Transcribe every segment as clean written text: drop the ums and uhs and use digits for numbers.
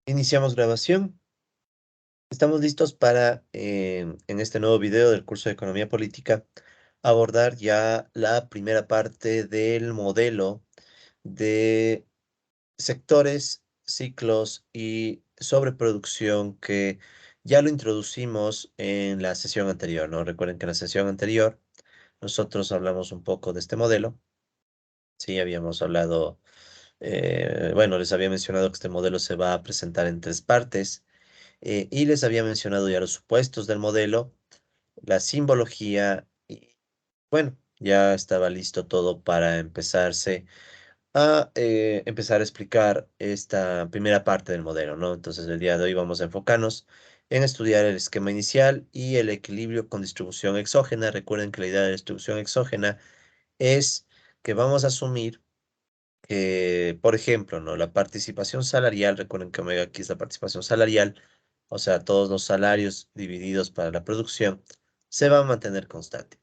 Iniciamos grabación. Estamos listos para, en este nuevo video del curso de Economía Política, abordar ya la primera parte del modelo de sectores, ciclos y sobreproducción que ya lo introducimos en la sesión anterior, ¿no? Recuerden que en la sesión anterior nosotros hablamos un poco de este modelo. Sí, habíamos hablado, bueno, les había mencionado que este modelo se va a presentar en tres partes. Y les había mencionado ya los supuestos del modelo, la simbología y bueno, ya estaba listo todo para empezar a explicar esta primera parte del modelo, ¿no? Entonces el día de hoy vamos a enfocarnos en estudiar el esquema inicial y el equilibrio con distribución exógena. Recuerden que la idea de distribución exógena es que vamos a asumir que, por ejemplo, ¿no? La participación salarial, recuerden que omega aquí es la participación salarial, o sea, todos los salarios divididos para la producción, se va a mantener constante.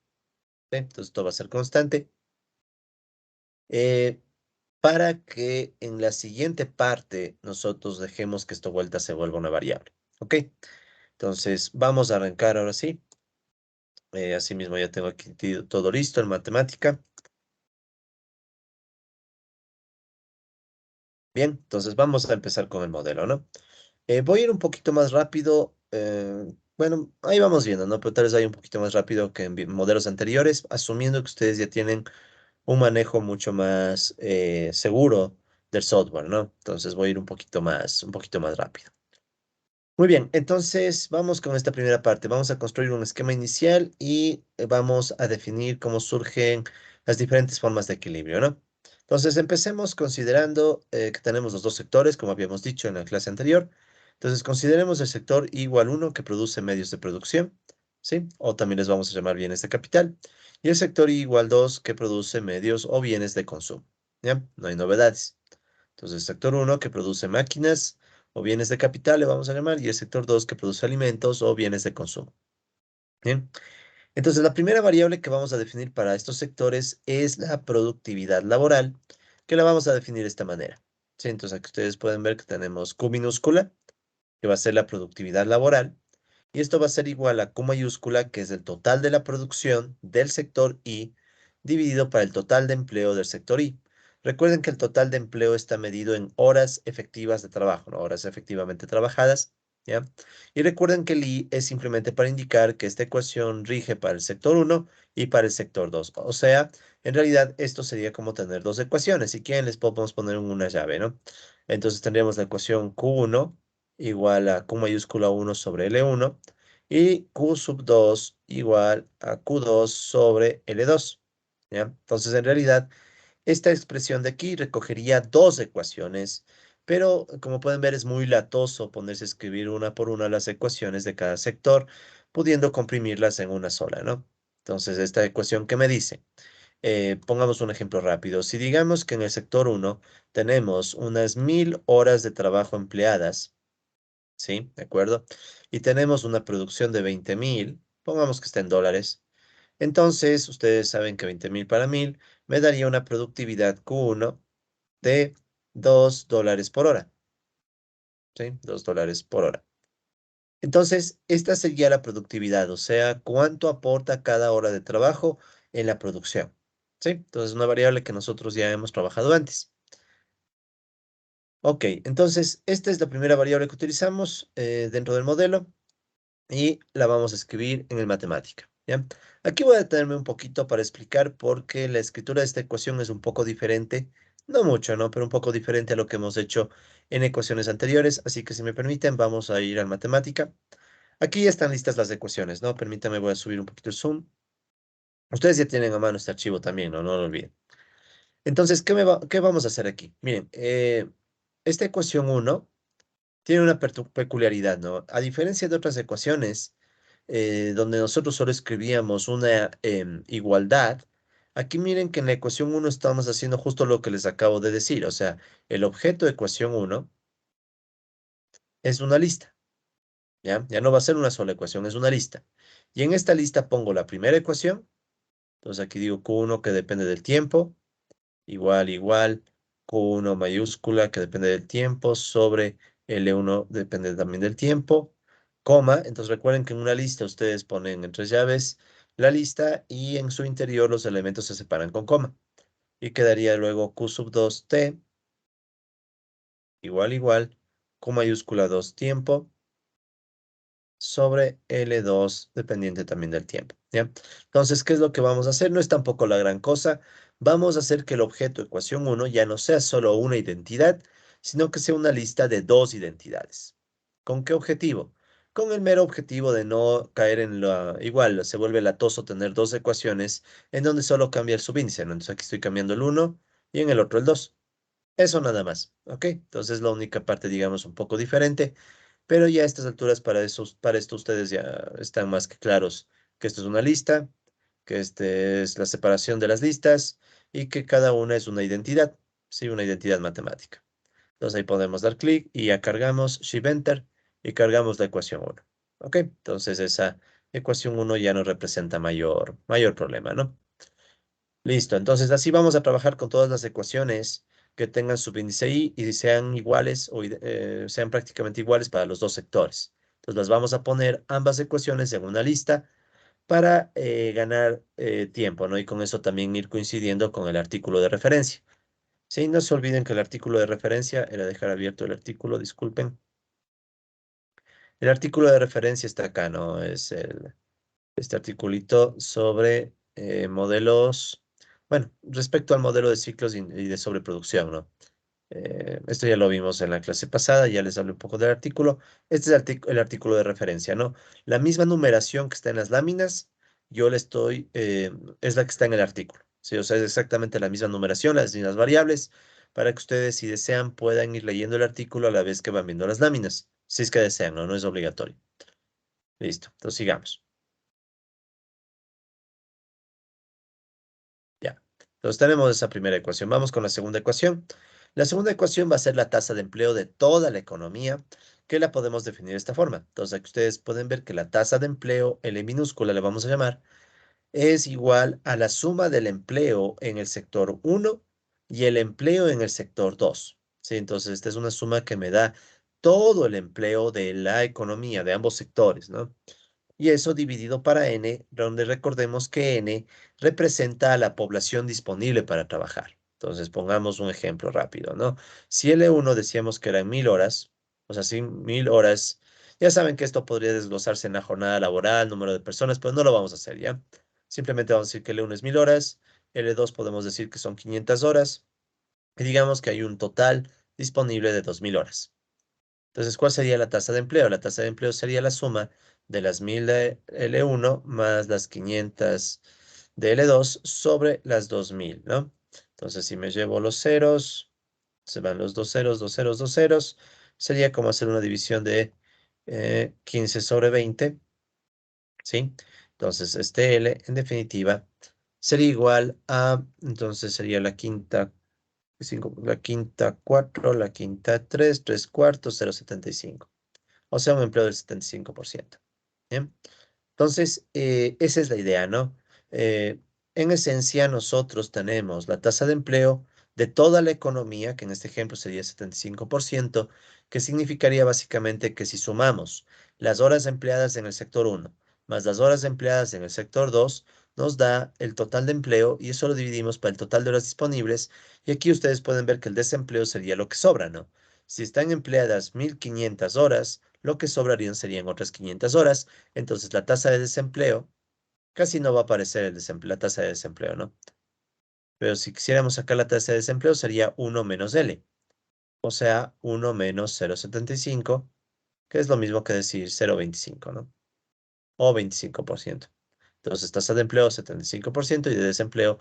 ¿Sí? Entonces, esto va a ser constante eh, para que en la siguiente parte nosotros dejemos que esta vuelta se vuelva una variable. ¿Ok? Entonces, vamos a arrancar ahora sí. Asimismo, ya tengo aquí todo listo en matemática. Bien, entonces vamos a empezar con el modelo, ¿no? Voy a ir un poquito más rápido. Bueno, ahí vamos viendo, ¿no? Pero tal vez vaya un poquito más rápido que en modelos anteriores, asumiendo que ustedes ya tienen un manejo mucho más seguro del software, ¿no? Entonces voy a ir un poquito más rápido. Muy bien, entonces vamos con esta primera parte. Vamos a construir un esquema inicial y vamos a definir cómo surgen las diferentes formas de equilibrio, ¿no? Entonces empecemos considerando que tenemos los dos sectores, como habíamos dicho en la clase anterior. Entonces consideremos el sector I = 1 que produce medios de producción, ¿sí? O también les vamos a llamar bienes de capital. Y el sector I = 2 que produce medios o bienes de consumo, ¿ya? No hay novedades. Entonces, el sector 1 que produce máquinas o bienes de capital, le vamos a llamar, y el sector 2 que produce alimentos o bienes de consumo. Bien. Entonces, la primera variable que vamos a definir para estos sectores es la productividad laboral, que la vamos a definir de esta manera. ¿Sí? Entonces, aquí ustedes pueden ver que tenemos Q minúscula, que va a ser la productividad laboral, y esto va a ser igual a Q mayúscula, que es el total de la producción del sector I, dividido para el total de empleo del sector I. Recuerden que el total de empleo está medido en horas efectivas de trabajo, ¿no? Horas efectivamente trabajadas, ¿ya? Y recuerden que el I es simplemente para indicar que esta ecuación rige para el sector 1 y para el sector 2. O sea, en realidad esto sería como tener dos ecuaciones. Si quieren les podemos poner en una llave, ¿no? Entonces tendríamos la ecuación Q1 igual a Q mayúscula 1 sobre L1 y Q sub 2 igual a Q2 sobre L2. ¿Ya? Entonces, en realidad, esta expresión de aquí recogería dos ecuaciones, pero como pueden ver es muy latoso ponerse a escribir una por una las ecuaciones de cada sector, pudiendo comprimirlas en una sola, ¿no? Entonces, esta ecuación que me dice, pongamos un ejemplo rápido. Si digamos que en el sector 1 tenemos unas 1000 horas de trabajo empleadas, ¿sí? ¿De acuerdo? Y tenemos una producción de 20.000, pongamos que está en dólares. Entonces, ustedes saben que 20.000 para 1000 me daría una productividad Q1 de $2 por hora, ¿sí? $2 por hora. Entonces, esta sería la productividad, o sea, cuánto aporta cada hora de trabajo en la producción, ¿sí? Entonces, una variable que nosotros ya hemos trabajado antes. Ok, entonces, esta es la primera variable que utilizamos dentro del modelo. Y la vamos a escribir en el matemática, ¿ya? Aquí voy a detenerme un poquito para explicar por qué la escritura de esta ecuación es un poco diferente, no mucho, ¿no? Pero un poco diferente a lo que hemos hecho en ecuaciones anteriores, así que si me permiten, vamos a ir al matemática. Aquí ya están listas las ecuaciones, ¿no? Permítanme, voy a subir un poquito el zoom. Ustedes ya tienen a mano este archivo también, ¿no? No lo olviden. Entonces, ¿qué vamos a hacer aquí? Miren, esta ecuación 1 tiene una peculiaridad, ¿no? A diferencia de otras ecuaciones, donde nosotros solo escribíamos una igualdad, aquí miren que en la ecuación 1 estamos haciendo justo lo que les acabo de decir, o sea, el objeto de ecuación 1 es una lista, ¿ya? Ya no va a ser una sola ecuación, es una lista. Y en esta lista pongo la primera ecuación, entonces aquí digo Q1 que depende del tiempo, igual, Q1 mayúscula que depende del tiempo sobre L1 depende también del tiempo, coma. Entonces recuerden que en una lista ustedes ponen entre llaves la lista y en su interior los elementos se separan con coma. Y quedaría luego Q sub 2 T igual, Q mayúscula 2 tiempo sobre L2 dependiente también del tiempo, ¿ya? Entonces, ¿qué es lo que vamos a hacer? No es tampoco la gran cosa. Vamos a hacer que el objeto ecuación 1 ya no sea solo una identidad, sino que sea una lista de dos identidades. ¿Con qué objetivo? Con el mero objetivo de no caer en la... Igual, se vuelve latoso tener dos ecuaciones en donde solo cambia el subíndice, ¿no? Entonces aquí estoy cambiando el 1 y en el otro el 2. Eso nada más, ¿ok? Entonces la única parte, digamos, un poco diferente. Pero ya a estas alturas, para esto ustedes ya están más que claros que esto es una lista, que este es la separación de las listas y que cada una es una identidad, sí, una identidad matemática. Entonces ahí podemos dar clic y ya cargamos Shift Enter y cargamos la ecuación 1. ¿Ok? Entonces esa ecuación 1 ya no representa mayor problema, ¿no? Listo, entonces así vamos a trabajar con todas las ecuaciones que tengan subíndice i y sean iguales o sean prácticamente iguales para los dos sectores. Entonces las vamos a poner ambas ecuaciones en una lista para ganar tiempo, ¿no? Y con eso también ir coincidiendo con el artículo de referencia. Sí, no se olviden que el artículo de referencia era dejar abierto el artículo, disculpen. El artículo de referencia está acá, ¿no? Es este articulito sobre modelos, bueno, respecto al modelo de ciclos y de sobreproducción, ¿no? Esto ya lo vimos en la clase pasada, ya les hablé un poco del artículo. Este es el artículo de referencia, ¿no? La misma numeración que está en las láminas, yo le estoy, es la que está en el artículo. Sí, o sea, es exactamente la misma numeración, las mismas variables, para que ustedes, si desean, puedan ir leyendo el artículo a la vez que van viendo las láminas. Si es que desean, ¿no? No es obligatorio. Listo, entonces sigamos. Ya. Entonces tenemos esa primera ecuación. Vamos con la segunda ecuación. La segunda ecuación va a ser la tasa de empleo de toda la economía, que la podemos definir de esta forma. Entonces aquí ustedes pueden ver que la tasa de empleo, L minúscula le vamos a llamar, es igual a la suma del empleo en el sector uno y el empleo en el sector 2. ¿Sí? Entonces esta es una suma que me da todo el empleo de la economía, de ambos sectores, ¿no? Y eso dividido para n, donde recordemos que n representa a la población disponible para trabajar. Entonces, pongamos un ejemplo rápido, ¿no? Si L1 decíamos que eran 1000 horas, o sea, sí, 1000 horas, ya saben que esto podría desglosarse en la jornada laboral, número de personas, pero no lo vamos a hacer, ¿ya? Simplemente vamos a decir que L1 es 1000 horas, L2 podemos decir que son 500 horas, y digamos que hay un total disponible de 2000 horas. Entonces, ¿cuál sería la tasa de empleo? La tasa de empleo sería la suma de las 1000 de L1 más las 500 de L2 sobre las 2000, ¿no? Entonces, si me llevo los ceros, se van los dos ceros, dos ceros, dos ceros, sería como hacer una división de 15 sobre 20, ¿sí? Entonces, este L, en definitiva, sería igual a, entonces sería la quinta, la quinta 4, la quinta 3, 3 cuartos, 0,75. O sea, un empleo del 75%. ¿Bien? Entonces, esa es la idea, ¿no? Eh, en esencia, nosotros tenemos la tasa de empleo de toda la economía, que en este ejemplo sería 75%, que significaría básicamente que si sumamos las horas empleadas en el sector uno más las horas empleadas en el sector 2 nos da el total de empleo y eso lo dividimos para el total de horas disponibles. Y aquí ustedes pueden ver que el desempleo sería lo que sobra, ¿no? Si están empleadas 1500 horas, lo que sobrarían serían otras 500 horas. Entonces la tasa de desempleo, casi no va a aparecer la tasa de desempleo, ¿no? Pero si quisiéramos sacar la tasa de desempleo sería uno menos L, o sea, uno menos 0,75, que es lo mismo que decir 0,25, ¿no? O 25%. Entonces tasa de empleo 75% y de desempleo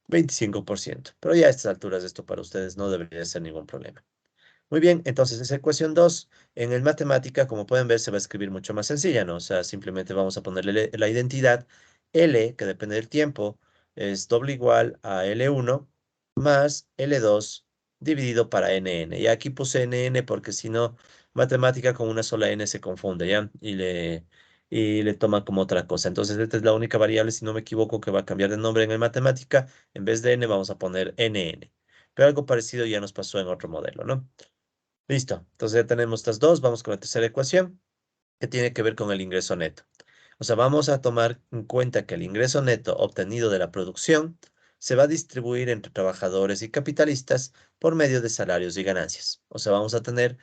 25%. Pero ya a estas alturas esto para ustedes no debería ser ningún problema. Muy bien, entonces esa ecuación 2 en el matemática, como pueden ver, se va a escribir mucho más sencilla, ¿no? O sea, simplemente vamos a ponerle la identidad L, que depende del tiempo, es doble igual a L1 más L2 dividido para NN. Y aquí puse NN porque si no, matemática con una sola N se confunde, ¿ya? Y le toma como otra cosa. Entonces, esta es la única variable, si no me equivoco, que va a cambiar de nombre en el matemática. En vez de N, vamos a poner NN. Pero algo parecido ya nos pasó en otro modelo, ¿no? Listo. Entonces ya tenemos estas dos. Vamos con la tercera ecuación, que tiene que ver con el ingreso neto. O sea, vamos a tomar en cuenta que el ingreso neto obtenido de la producción se va a distribuir entre trabajadores y capitalistas por medio de salarios y ganancias. O sea, vamos a tener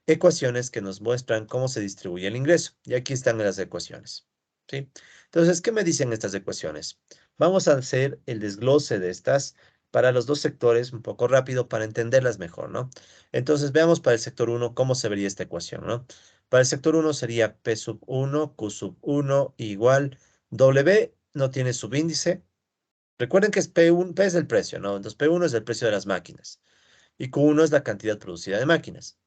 ecuaciones que nos muestran cómo se distribuye el ingreso. Y aquí están las ecuaciones. ¿Sí? Entonces, ¿qué me dicen estas ecuaciones? Vamos a hacer el desglose de estas para los dos sectores un poco rápido para entenderlas mejor, ¿no? Entonces, veamos para el sector uno cómo se vería esta ecuación, ¿no? Para el sector uno sería P sub 1, Q sub 1 igual W no tiene subíndice. Recuerden que es P1, P es el precio, ¿no? Entonces, P1 es el precio de las máquinas y Q1 es la cantidad producida de máquinas.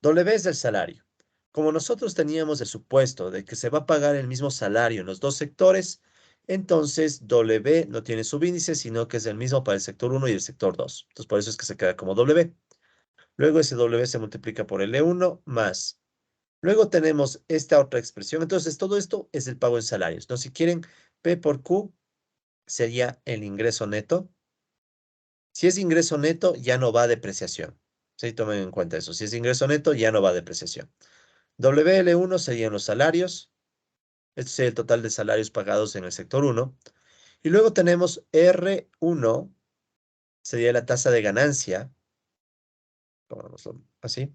W es el salario. Como nosotros teníamos el supuesto de que se va a pagar el mismo salario en los dos sectores, entonces W no tiene subíndice, sino que es el mismo para el sector uno y el sector 2. Entonces, por eso es que se queda como W. Luego ese W se multiplica por L1 más. Luego tenemos esta otra expresión. Entonces, todo esto es el pago en salarios. Entonces, si quieren, P por Q sería el ingreso neto. Si es ingreso neto, ya no va a depreciación. Sí, tomen en cuenta eso. Si es ingreso neto, ya no va a depreciación. WL1 serían los salarios. Este sería el total de salarios pagados en el sector uno. Y luego tenemos R1, sería la tasa de ganancia. Pongámoslo así.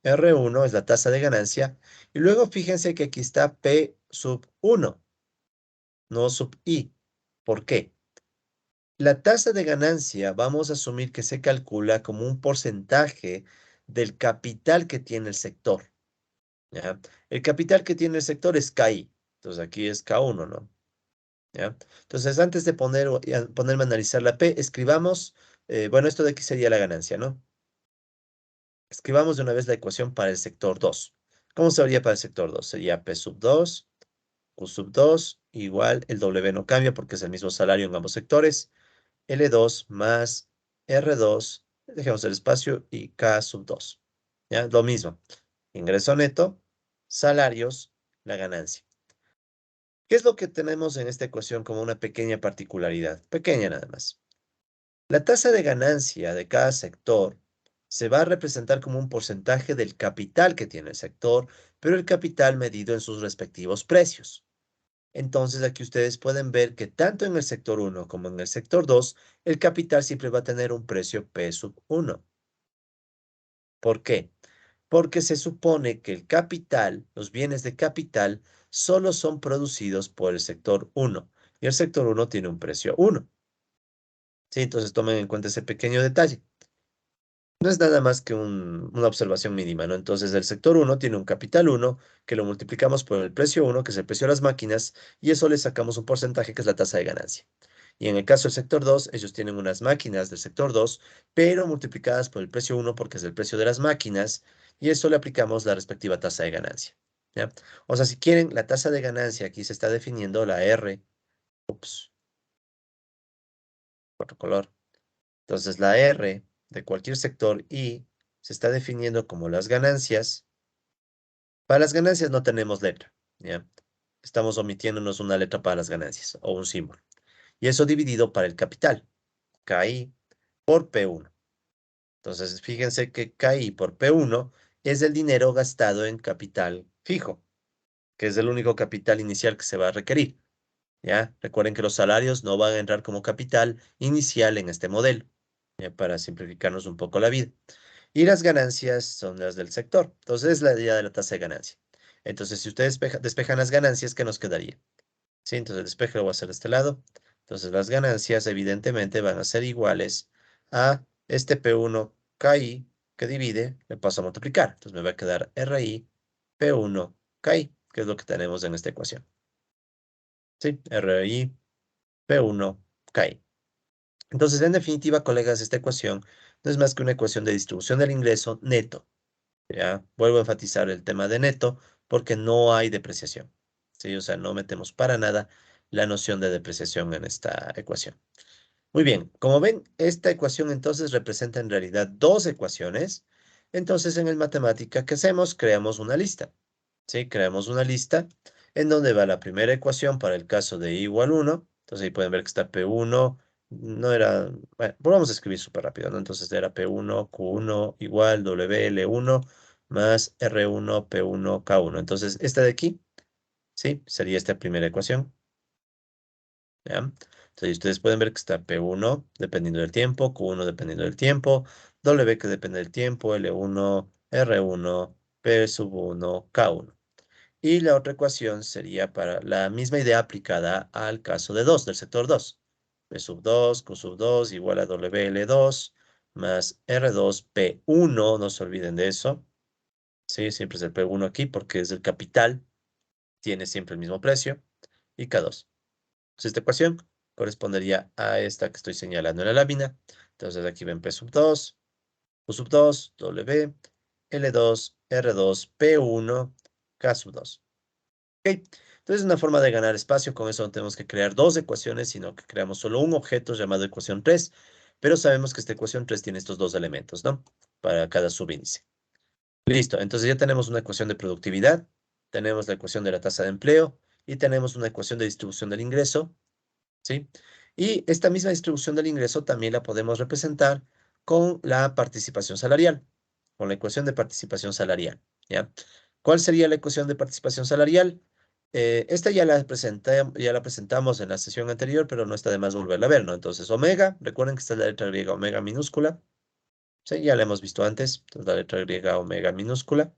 R1 es la tasa de ganancia. Y luego fíjense que aquí está P sub 1, no sub I. ¿Por qué? La tasa de ganancia vamos a asumir que se calcula como un porcentaje del capital que tiene el sector. ¿Ya? El capital que tiene el sector es KI. Entonces aquí es K1, ¿no? ¿Ya? Entonces, antes de ponerme a analizar la P, escribamos, bueno, esto de aquí sería la ganancia, ¿no? Escribamos de una vez la ecuación para el sector 2. ¿Cómo se vería para el sector 2? Sería P sub 2, Q sub 2, igual, el W no cambia porque es el mismo salario en ambos sectores, L2 más R2, dejemos el espacio, y K sub 2. ¿Ya? Lo mismo, ingreso neto, salarios, la ganancia. ¿Qué es lo que tenemos en esta ecuación como una pequeña particularidad? Pequeña nada más. La tasa de ganancia de cada sector se va a representar como un porcentaje del capital que tiene el sector, pero el capital medido en sus respectivos precios. Entonces aquí ustedes pueden ver que tanto en el sector uno como en el sector 2, el capital siempre va a tener un precio P sub 1. ¿Por qué? Porque se supone que el capital, los bienes de capital, solo son producidos por el sector uno y el sector uno tiene un precio 1. Sí, entonces tomen en cuenta ese pequeño detalle. No es nada más que una observación mínima, ¿no? Entonces, el sector uno tiene un capital uno que lo multiplicamos por el precio uno que es el precio de las máquinas, y eso le sacamos un porcentaje que es la tasa de ganancia. Y en el caso del sector 2 ellos tienen unas máquinas del sector 2 pero multiplicadas por el precio uno porque es el precio de las máquinas, y eso le aplicamos la respectiva tasa de ganancia. ¿Ya? O sea, si quieren, la tasa de ganancia aquí se está definiendo la R, ups, otro color. Entonces, la R de cualquier sector I se está definiendo como las ganancias. Para las ganancias no tenemos letra, ¿ya? Estamos omitiéndonos una letra para las ganancias o un símbolo. Y eso dividido para el capital, KI por P1. Entonces, fíjense que KI por P1 es el dinero gastado en capital fijo, que es el único capital inicial que se va a requerir, ¿ya? Recuerden que los salarios no van a entrar como capital inicial en este modelo, ¿ya? Para simplificarnos un poco la vida. Y las ganancias son las del sector. Entonces, es la idea de la tasa de ganancia. Entonces, si ustedes despejan las ganancias, ¿qué nos quedaría? Sí, entonces el despeje lo voy a hacer de este lado. Entonces, las ganancias evidentemente van a ser iguales a este P1 KI que divide, le paso a multiplicar. Entonces, me va a quedar RI P1 KI, que es lo que tenemos en esta ecuación. Sí, RI P1 KI. Entonces, en definitiva, colegas, esta ecuación no es más que una ecuación de distribución del ingreso neto. ¿Ya? Vuelvo a enfatizar el tema de neto porque no hay depreciación. ¿Sí? O sea, no metemos para nada la noción de depreciación en esta ecuación. Muy bien, como ven, esta ecuación entonces representa en realidad dos ecuaciones. Entonces, en el matemática, ¿qué hacemos? Creamos una lista. ¿Sí? Creamos una lista en donde va la primera ecuación para el caso de i igual 1. Entonces, ahí pueden ver que está P1 no era, bueno, volvamos a escribir súper rápido, ¿no? Entonces era P1, Q1 igual WL1 más R1, P1, K1. Entonces, esta de aquí, ¿sí? Sería esta primera ecuación, ¿ya? Entonces, ustedes pueden ver que está P1 dependiendo del tiempo, Q1 dependiendo del tiempo, W que depende del tiempo, L1, R1, P sub 1, K1. Y la otra ecuación sería para la misma idea aplicada al caso de 2 del sector 2. P sub 2, Q sub 2 igual a WL2 más R2P1, no se olviden de eso. Sí, siempre es el P1 aquí porque es el capital, tiene siempre el mismo precio, y K2. Entonces, esta ecuación correspondería a esta que estoy señalando en la lámina. Entonces, aquí ven P sub 2, Q sub 2, W, L2, R2, P1, K sub 2. Ok, entonces una forma de ganar espacio, con eso no tenemos que crear dos ecuaciones, sino que creamos solo un objeto llamado ecuación 3, pero sabemos que esta ecuación 3 tiene estos dos elementos, ¿no? Para cada subíndice. Listo, entonces ya tenemos una ecuación de productividad, tenemos la ecuación de la tasa de empleo y tenemos una ecuación de distribución del ingreso, ¿sí? Y esta misma distribución del ingreso también la podemos representar con la participación salarial, con la ecuación de participación salarial, ¿ya? ¿Cuál sería la ecuación de participación salarial? Esta ya la presentamos en la sesión anterior, pero no está de más volverla a ver, ¿no? Entonces, omega, recuerden que está la letra griega omega minúscula, ¿sí? Ya la hemos visto antes, entonces la letra griega omega minúscula.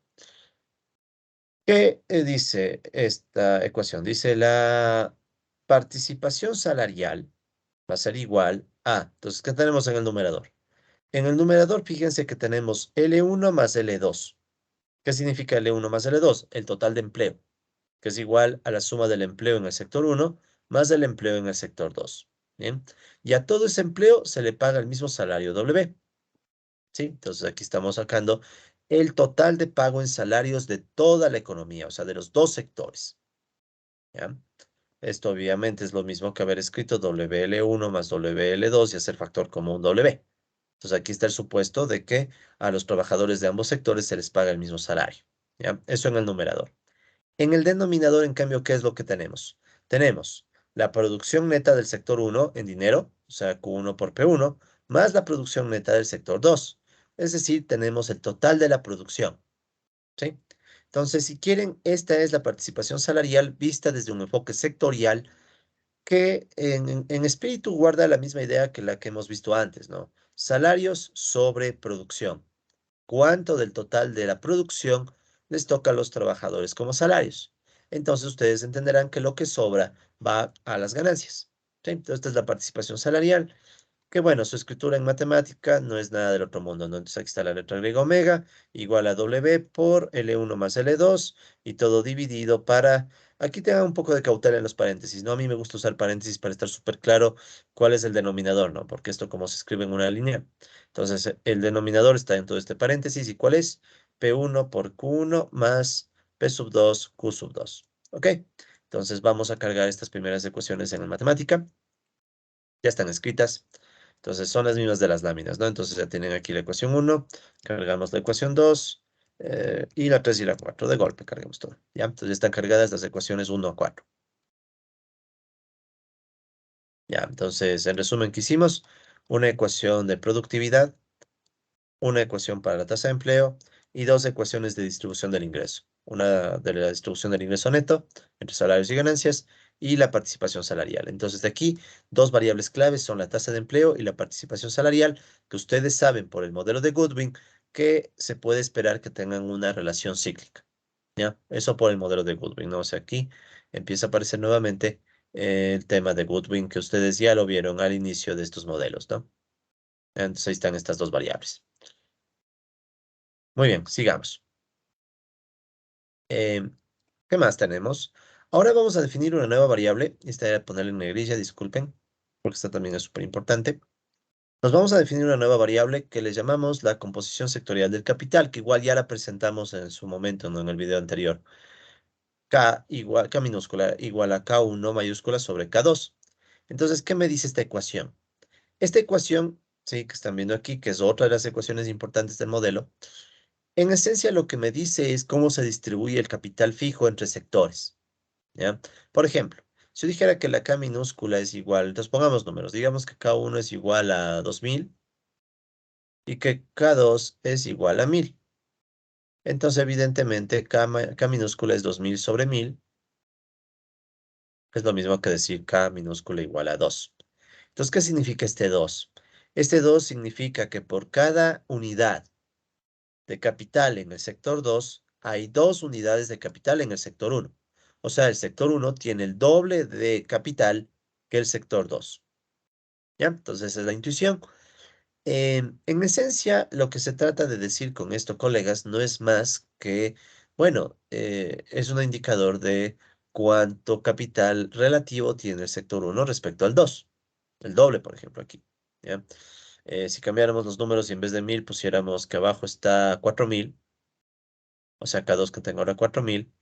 ¿Qué dice esta ecuación? Dice la participación salarial va a ser igual a, entonces, ¿qué tenemos en el numerador? En el numerador, fíjense que tenemos L1 más L2. ¿Qué significa L1 más L2? El total de empleo, que es igual a la suma del empleo en el sector 1 más el empleo en el sector 2. Bien, y a todo ese empleo se le paga el mismo salario W. ¿Sí? Entonces aquí estamos sacando el total de pago en salarios de toda la economía, o sea, de los dos sectores. ¿Ya? Esto obviamente es lo mismo que haber escrito WL1 más WL2 y hacer factor común W. Entonces aquí está el supuesto de que a los trabajadores de ambos sectores se les paga el mismo salario. ¿Ya? Eso en el numerador. En el denominador, en cambio, ¿qué es lo que tenemos? Tenemos la producción neta del sector 1 en dinero, o sea, Q1 por P1, más la producción neta del sector 2. Es decir, tenemos el total de la producción. ¿Sí? Entonces, si quieren, esta es la participación salarial vista desde un enfoque sectorial que en espíritu guarda la misma idea que la que hemos visto antes, ¿no? Salarios sobre producción. ¿Cuánto del total de la producción les toca a los trabajadores como salarios? Entonces ustedes entenderán que lo que sobra va a las ganancias. ¿Sí? Entonces esta es la participación salarial. Que bueno, su escritura en matemática no es nada del otro mundo, ¿no? Entonces aquí está la letra griega omega, igual a W por L1 más L2, y todo dividido para... Aquí tengan un poco de cautela en los paréntesis, ¿no? A mí me gusta usar paréntesis para estar súper claro cuál es el denominador, ¿no? Porque esto como se escribe en una línea. Entonces, el denominador está dentro de este paréntesis, ¿y cuál es? P1 por Q1 más P sub 2, Q sub 2. ¿Ok? Entonces vamos a cargar estas primeras ecuaciones en la matemática. Ya están escritas. Entonces son las mismas de las láminas, ¿no? Entonces ya tienen aquí la ecuación 1, cargamos la ecuación 2, y la 3 y la 4. De golpe cargamos todo, ¿ya? Entonces ya están cargadas las ecuaciones 1 a 4. Ya, entonces en resumen, ¿qué hicimos? Una ecuación de productividad, una ecuación para la tasa de empleo y dos ecuaciones de distribución del ingreso. Una de la distribución del ingreso neto entre salarios y ganancias y la participación salarial. Entonces, de aquí, dos variables claves son la tasa de empleo y la participación salarial, que ustedes saben por el modelo de Goodwin que se puede esperar que tengan una relación cíclica. ¿Ya? Eso por el modelo de Goodwin, ¿no? O sea, aquí empieza a aparecer nuevamente el tema de Goodwin que ustedes ya lo vieron al inicio de estos modelos, ¿no? Entonces, ahí están estas dos variables. Muy bien, sigamos. Eh, ¿Qué más tenemos? Ahora vamos a definir una nueva variable. Esta era ponerle en negrilla, disculpen, porque esta también es súper importante. Nos vamos a definir una nueva variable que le llamamos la composición sectorial del capital, que igual ya la presentamos en su momento, ¿no? En el video anterior. K minúscula igual a K1 mayúscula sobre K2. Entonces, ¿qué me dice esta ecuación? Esta ecuación, sí, que están viendo aquí, que es otra de las ecuaciones importantes del modelo, en esencia lo que me dice es cómo se distribuye el capital fijo entre sectores. ¿Ya? Por ejemplo, Si yo dijera que la K minúscula es igual, entonces pongamos números, digamos que K1 es igual a 2000 y que K2 es igual a 1000. Entonces, evidentemente, K minúscula es 2000 sobre 1000, que es lo mismo que decir K minúscula igual a 2. Entonces, ¿qué significa este 2? Este 2 significa que por cada unidad de capital en el sector 2, hay 2 unidades de capital en el sector 1. O sea, el sector 1 tiene el doble de capital que el sector 2. ¿Ya? Entonces, esa es la intuición. En esencia, lo que se trata de decir con esto, colegas, no es más que, bueno, es un indicador de cuánto capital relativo tiene el sector 1 respecto al 2. El doble, por ejemplo, aquí. ¿Ya? Si cambiáramos los números y en vez de 1000 pusiéramos que abajo está 4000, o sea, K2 que tengo ahora 4000,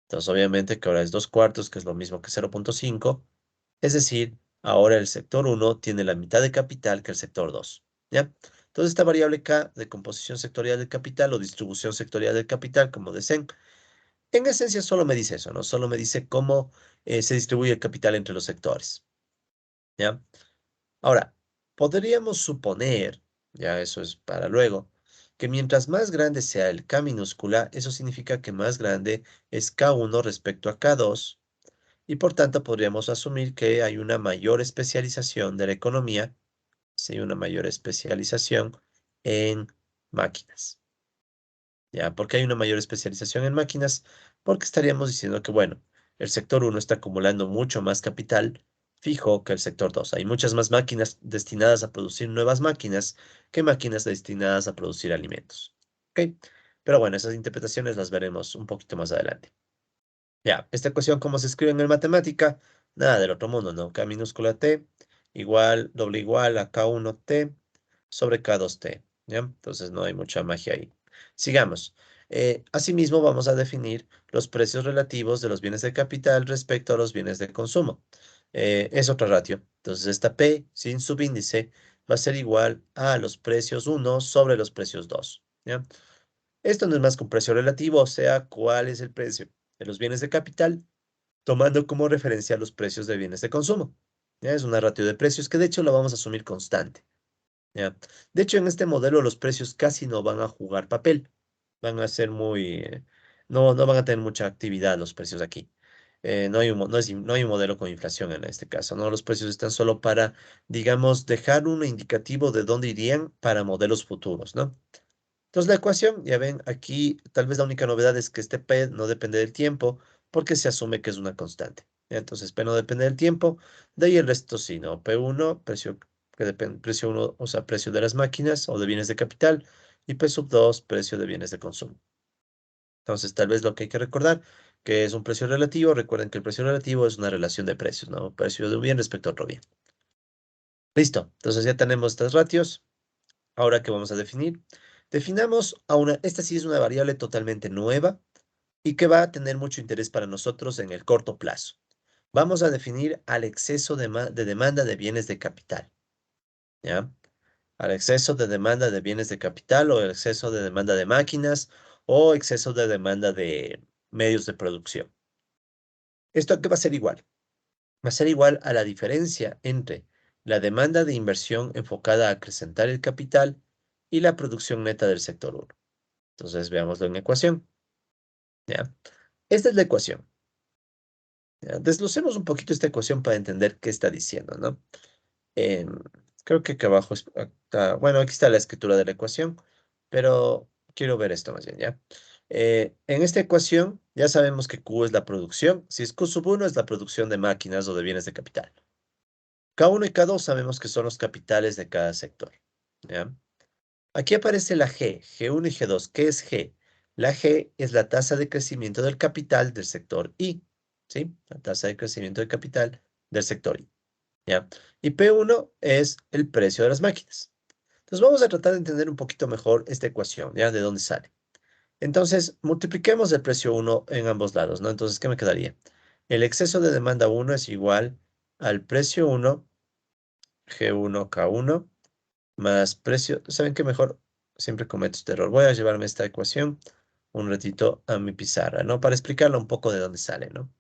entonces obviamente que ahora es 2 cuartos, que es lo mismo que 0,5, es decir, ahora el sector 1 tiene la mitad de capital que el sector 2, ¿ya? Entonces esta variable K de composición sectorial del capital o distribución sectorial del capital, como deseen, en esencia solo me dice eso, ¿no? Solo me dice cómo se distribuye el capital entre los sectores, ¿ya? Ahora, podríamos suponer, ya eso es para luego, que mientras más grande sea el K minúscula, eso significa que más grande es K1 respecto a K2, y por tanto podríamos asumir que hay una mayor especialización de la economía, sí, una mayor especialización en máquinas. ¿Ya? ¿Por qué hay una mayor especialización en máquinas? Porque estaríamos diciendo que, bueno, el sector 1 está acumulando mucho más capital fijo que el sector 2. Hay muchas más máquinas destinadas a producir nuevas máquinas que máquinas destinadas a producir alimentos. ¿Ok? Pero bueno, esas interpretaciones las veremos un poquito más adelante. Ya, esta ecuación, ¿cómo se escribe en matemática? Nada del otro mundo, ¿no? K minúscula T igual, doble igual a K1T sobre K2T, ¿ya? Entonces no hay mucha magia ahí. Sigamos. Asimismo, vamos a definir los precios relativos de los bienes de capital respecto a los bienes de consumo. Es otra ratio. Entonces, esta P sin subíndice va a ser igual a los precios 1 sobre los precios 2, ¿ya? Esto no es más que un precio relativo, o sea, cuál es el precio de los bienes de capital, tomando como referencia los precios de bienes de consumo. ¿Ya? Es una ratio de precios que de hecho la vamos a asumir constante. ¿Ya? De hecho, en este modelo los precios casi no van a jugar papel. Van a ser no van a tener mucha actividad los precios aquí. No hay no hay un modelo con inflación en este caso, ¿no? Los precios están solo para, digamos, dejar un indicativo de dónde irían para modelos futuros, ¿no? Entonces la ecuación, ya ven, aquí tal vez la única novedad es que este P no depende del tiempo porque se asume que es una constante. ¿Ya? Entonces P no depende del tiempo, de ahí el resto sí, ¿no? P1, precio, que depende, precio 1, o sea, precio de las máquinas o de bienes de capital, y P sub 2, precio de bienes de consumo. Entonces tal vez lo que hay que recordar, que es un precio relativo, recuerden que el precio relativo es una relación de precios, ¿no? Precio de un bien respecto a otro bien. Listo, entonces ya tenemos estas ratios. Ahora, ¿qué vamos a definir? Definamos esta sí es una variable totalmente nueva y que va a tener mucho interés para nosotros en el corto plazo. Vamos a definir al exceso de demanda de bienes de capital, ¿ya? Al exceso de demanda de bienes de capital o el exceso de demanda de máquinas o exceso de demanda de medios de producción. ¿Esto a qué va a ser igual? Va a ser igual a la diferencia entre la demanda de inversión enfocada a acrecentar el capital y la producción neta del sector 1. Entonces veámoslo en ecuación, ¿ya? Esta es la ecuación. ¿Ya? Desglosemos un poquito esta ecuación para entender qué está diciendo, ¿no? Em, Creo que aquí abajo bueno, aquí está la escritura de la ecuación, pero quiero ver esto más bien, ¿ya? En esta ecuación ya sabemos que Q es la producción. Si es Q sub 1 es la producción de máquinas o de bienes de capital. K1 y K2 sabemos que son los capitales de cada sector, ¿ya? Aquí aparece la G1 y G2. ¿Qué es G? La G es la tasa de crecimiento del capital del sector I, ¿sí? La tasa de crecimiento del capital del sector I, ¿ya? Y P1 es el precio de las máquinas. Entonces vamos a tratar de entender un poquito mejor esta ecuación, ¿ya? ¿De dónde sale? Entonces, multipliquemos el precio 1 en ambos lados, ¿no? Entonces, ¿qué me quedaría? El exceso de demanda 1 es igual al precio 1, G1, K1, más precio. ¿Saben qué mejor? Siempre cometo este error. Voy a llevarme esta ecuación un ratito a mi pizarra, ¿no? Para explicarle un poco de dónde sale, ¿no?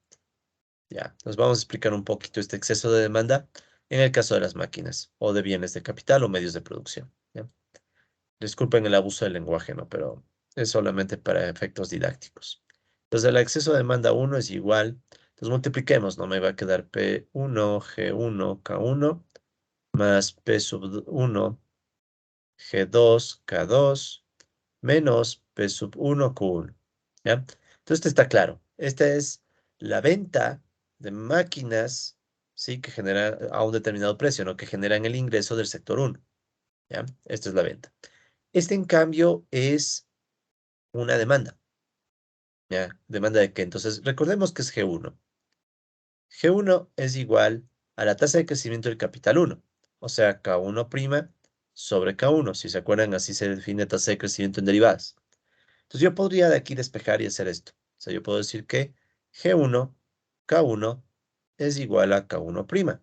Ya, nos vamos a explicar un poquito este exceso de demanda en el caso de las máquinas o de bienes de capital o medios de producción. ¿Ya? Disculpen el abuso del lenguaje, ¿no? Pero es solamente para efectos didácticos. Entonces, el exceso de demanda uno es igual. Entonces, multipliquemos, ¿no? Me va a quedar P1, G1, K1, más P sub 1, G2, K2, menos P sub 1, Q1. ¿Ya? Entonces, este está claro. Esta es la venta de máquinas, ¿sí? Que generan a un determinado precio, ¿no? Que generan el ingreso del sector uno. ¿Ya? Esta es la venta. Este, en cambio, es una demanda. ¿Ya? ¿Demanda de qué? Entonces, recordemos que es G1. G1 es igual a la tasa de crecimiento del capital uno, o sea, K1' sobre K1. Si se acuerdan, así se define tasa de crecimiento en derivadas. Entonces, yo podría de aquí despejar y hacer esto. O sea, yo puedo decir que G1, K1 es igual a K1'.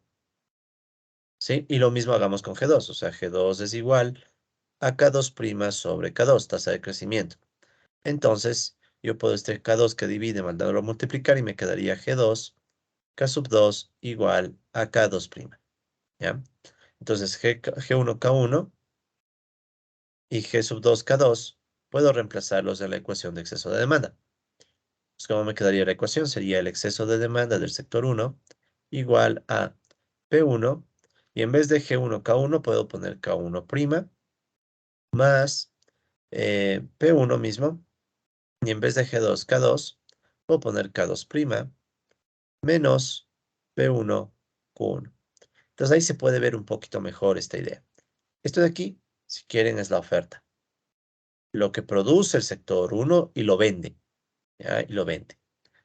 ¿Sí? Y lo mismo hagamos con G2. O sea, G2 es igual a K2' sobre K2, tasa de crecimiento. Entonces, yo puedo este K2 que divide mandándolo a multiplicar y me quedaría G2, K sub 2 igual a K2'. ¿Ya? Entonces, G1, K1 y G sub 2, K2, puedo reemplazarlos en la ecuación de exceso de demanda. Pues, ¿cómo me quedaría la ecuación? Sería el exceso de demanda del sector 1 igual a P1, y en vez de G1, K1, puedo poner K1' más P1 mismo, y en vez de G2, K2, puedo poner K2' menos P1, Q1. Entonces ahí se puede ver un poquito mejor esta idea. Esto de aquí, si quieren, es la oferta. Lo que produce el sector 1 y lo vende. ¿Ya? Y lo vende.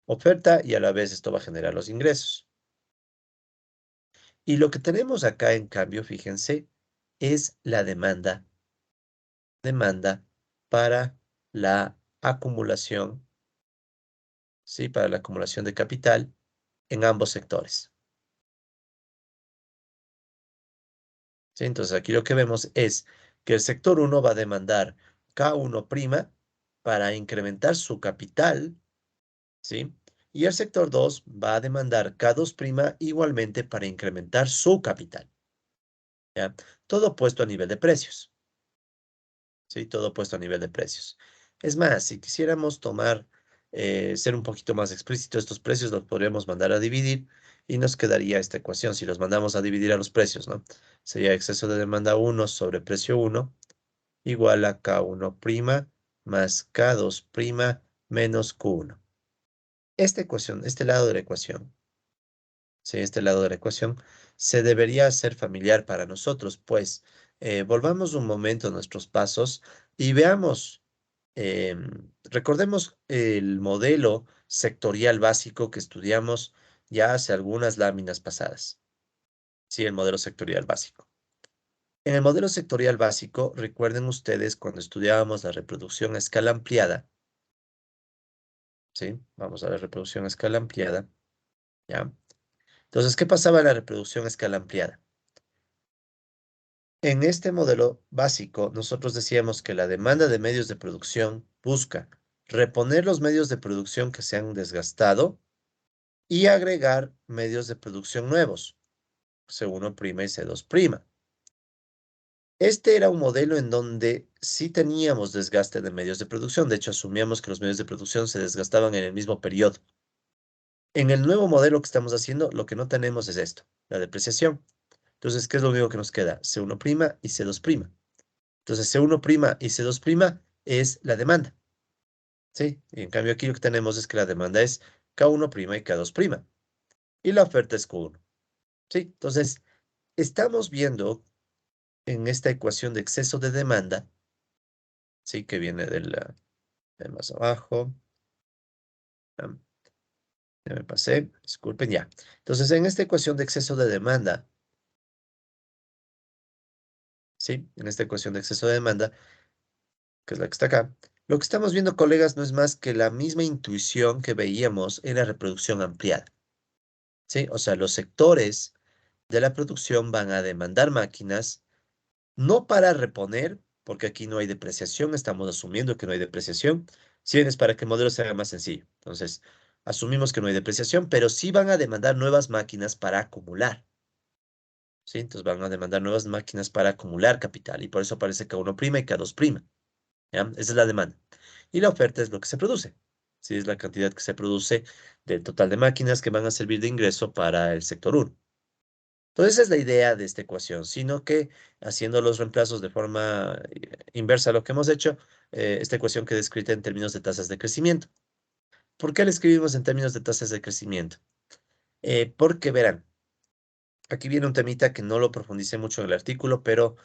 Oferta, y a la vez esto va a generar los ingresos. Y lo que tenemos acá, en cambio, fíjense, es la demanda. Demanda para la acumulación, ¿sí? Para la acumulación de capital en ambos sectores. ¿Sí? Entonces aquí lo que vemos es que el sector 1 va a demandar K1' para incrementar su capital, ¿sí? Y el sector 2 va a demandar K2' igualmente para incrementar su capital, ¿ya? Todo puesto a nivel de precios, ¿sí? Todo puesto a nivel de precios. Es más, si quisiéramos ser un poquito más explícito, estos precios los podríamos mandar a dividir y nos quedaría esta ecuación. Si los mandamos a dividir a los precios, ¿no? Sería exceso de demanda 1 sobre precio 1 igual a K1' más K2' menos Q1. Esta ecuación, este lado de la ecuación, sí, este lado de la ecuación, se debería hacer familiar para nosotros, pues volvamos un momento a nuestros pasos y veamos, recordemos el modelo sectorial básico que estudiamos ya hace algunas láminas pasadas. Sí, el modelo sectorial básico. En el modelo sectorial básico, recuerden ustedes cuando estudiábamos la reproducción a escala ampliada, ¿sí? Vamos a la reproducción a escala ampliada, ¿ya? Entonces, ¿qué pasaba en la reproducción a escala ampliada? En este modelo básico, nosotros decíamos que la demanda de medios de producción busca reponer los medios de producción que se han desgastado y agregar medios de producción nuevos, C1' y C2'. Este era un modelo en donde sí teníamos desgaste de medios de producción. De hecho, asumíamos que los medios de producción se desgastaban en el mismo periodo. En el nuevo modelo que estamos haciendo, lo que no tenemos es esto, la depreciación. Entonces, ¿qué es lo único que nos queda? C1' y C2'. Entonces, C1' y C2' es la demanda, ¿sí? Y en cambio aquí lo que tenemos es que la demanda es K1' y K2'. Y la oferta es Q1, ¿sí? Entonces, estamos viendo en esta ecuación de exceso de demanda, ¿sí? Que viene de más abajo. Ah, ya me pasé, disculpen ya. Entonces, en esta ecuación de exceso de demanda, ¿sí? En esta ecuación de exceso de demanda, que es la que está acá, lo que estamos viendo, colegas, no es más que la misma intuición que veíamos en la reproducción ampliada, ¿sí? O sea, los sectores de la producción van a demandar máquinas, no para reponer, porque aquí no hay depreciación, estamos asumiendo que no hay depreciación, si bien es para que el modelo sea más sencillo. Entonces, asumimos que no hay depreciación, pero sí van a demandar nuevas máquinas para acumular. ¿Sí? Entonces van a demandar nuevas máquinas para acumular capital y por eso aparece K1' y K2'. ¿Ya? Esa es la demanda. Y la oferta es lo que se produce. Sí, es la cantidad que se produce del total de máquinas que van a servir de ingreso para el sector 1. Entonces, esa es la idea de esta ecuación, sino que haciendo los reemplazos de forma inversa a lo que hemos hecho, esta ecuación queda escrita en términos de tasas de crecimiento. ¿Por qué la escribimos en términos de tasas de crecimiento? Porque verán, aquí viene un temita que no lo profundicé mucho en el artículo, pero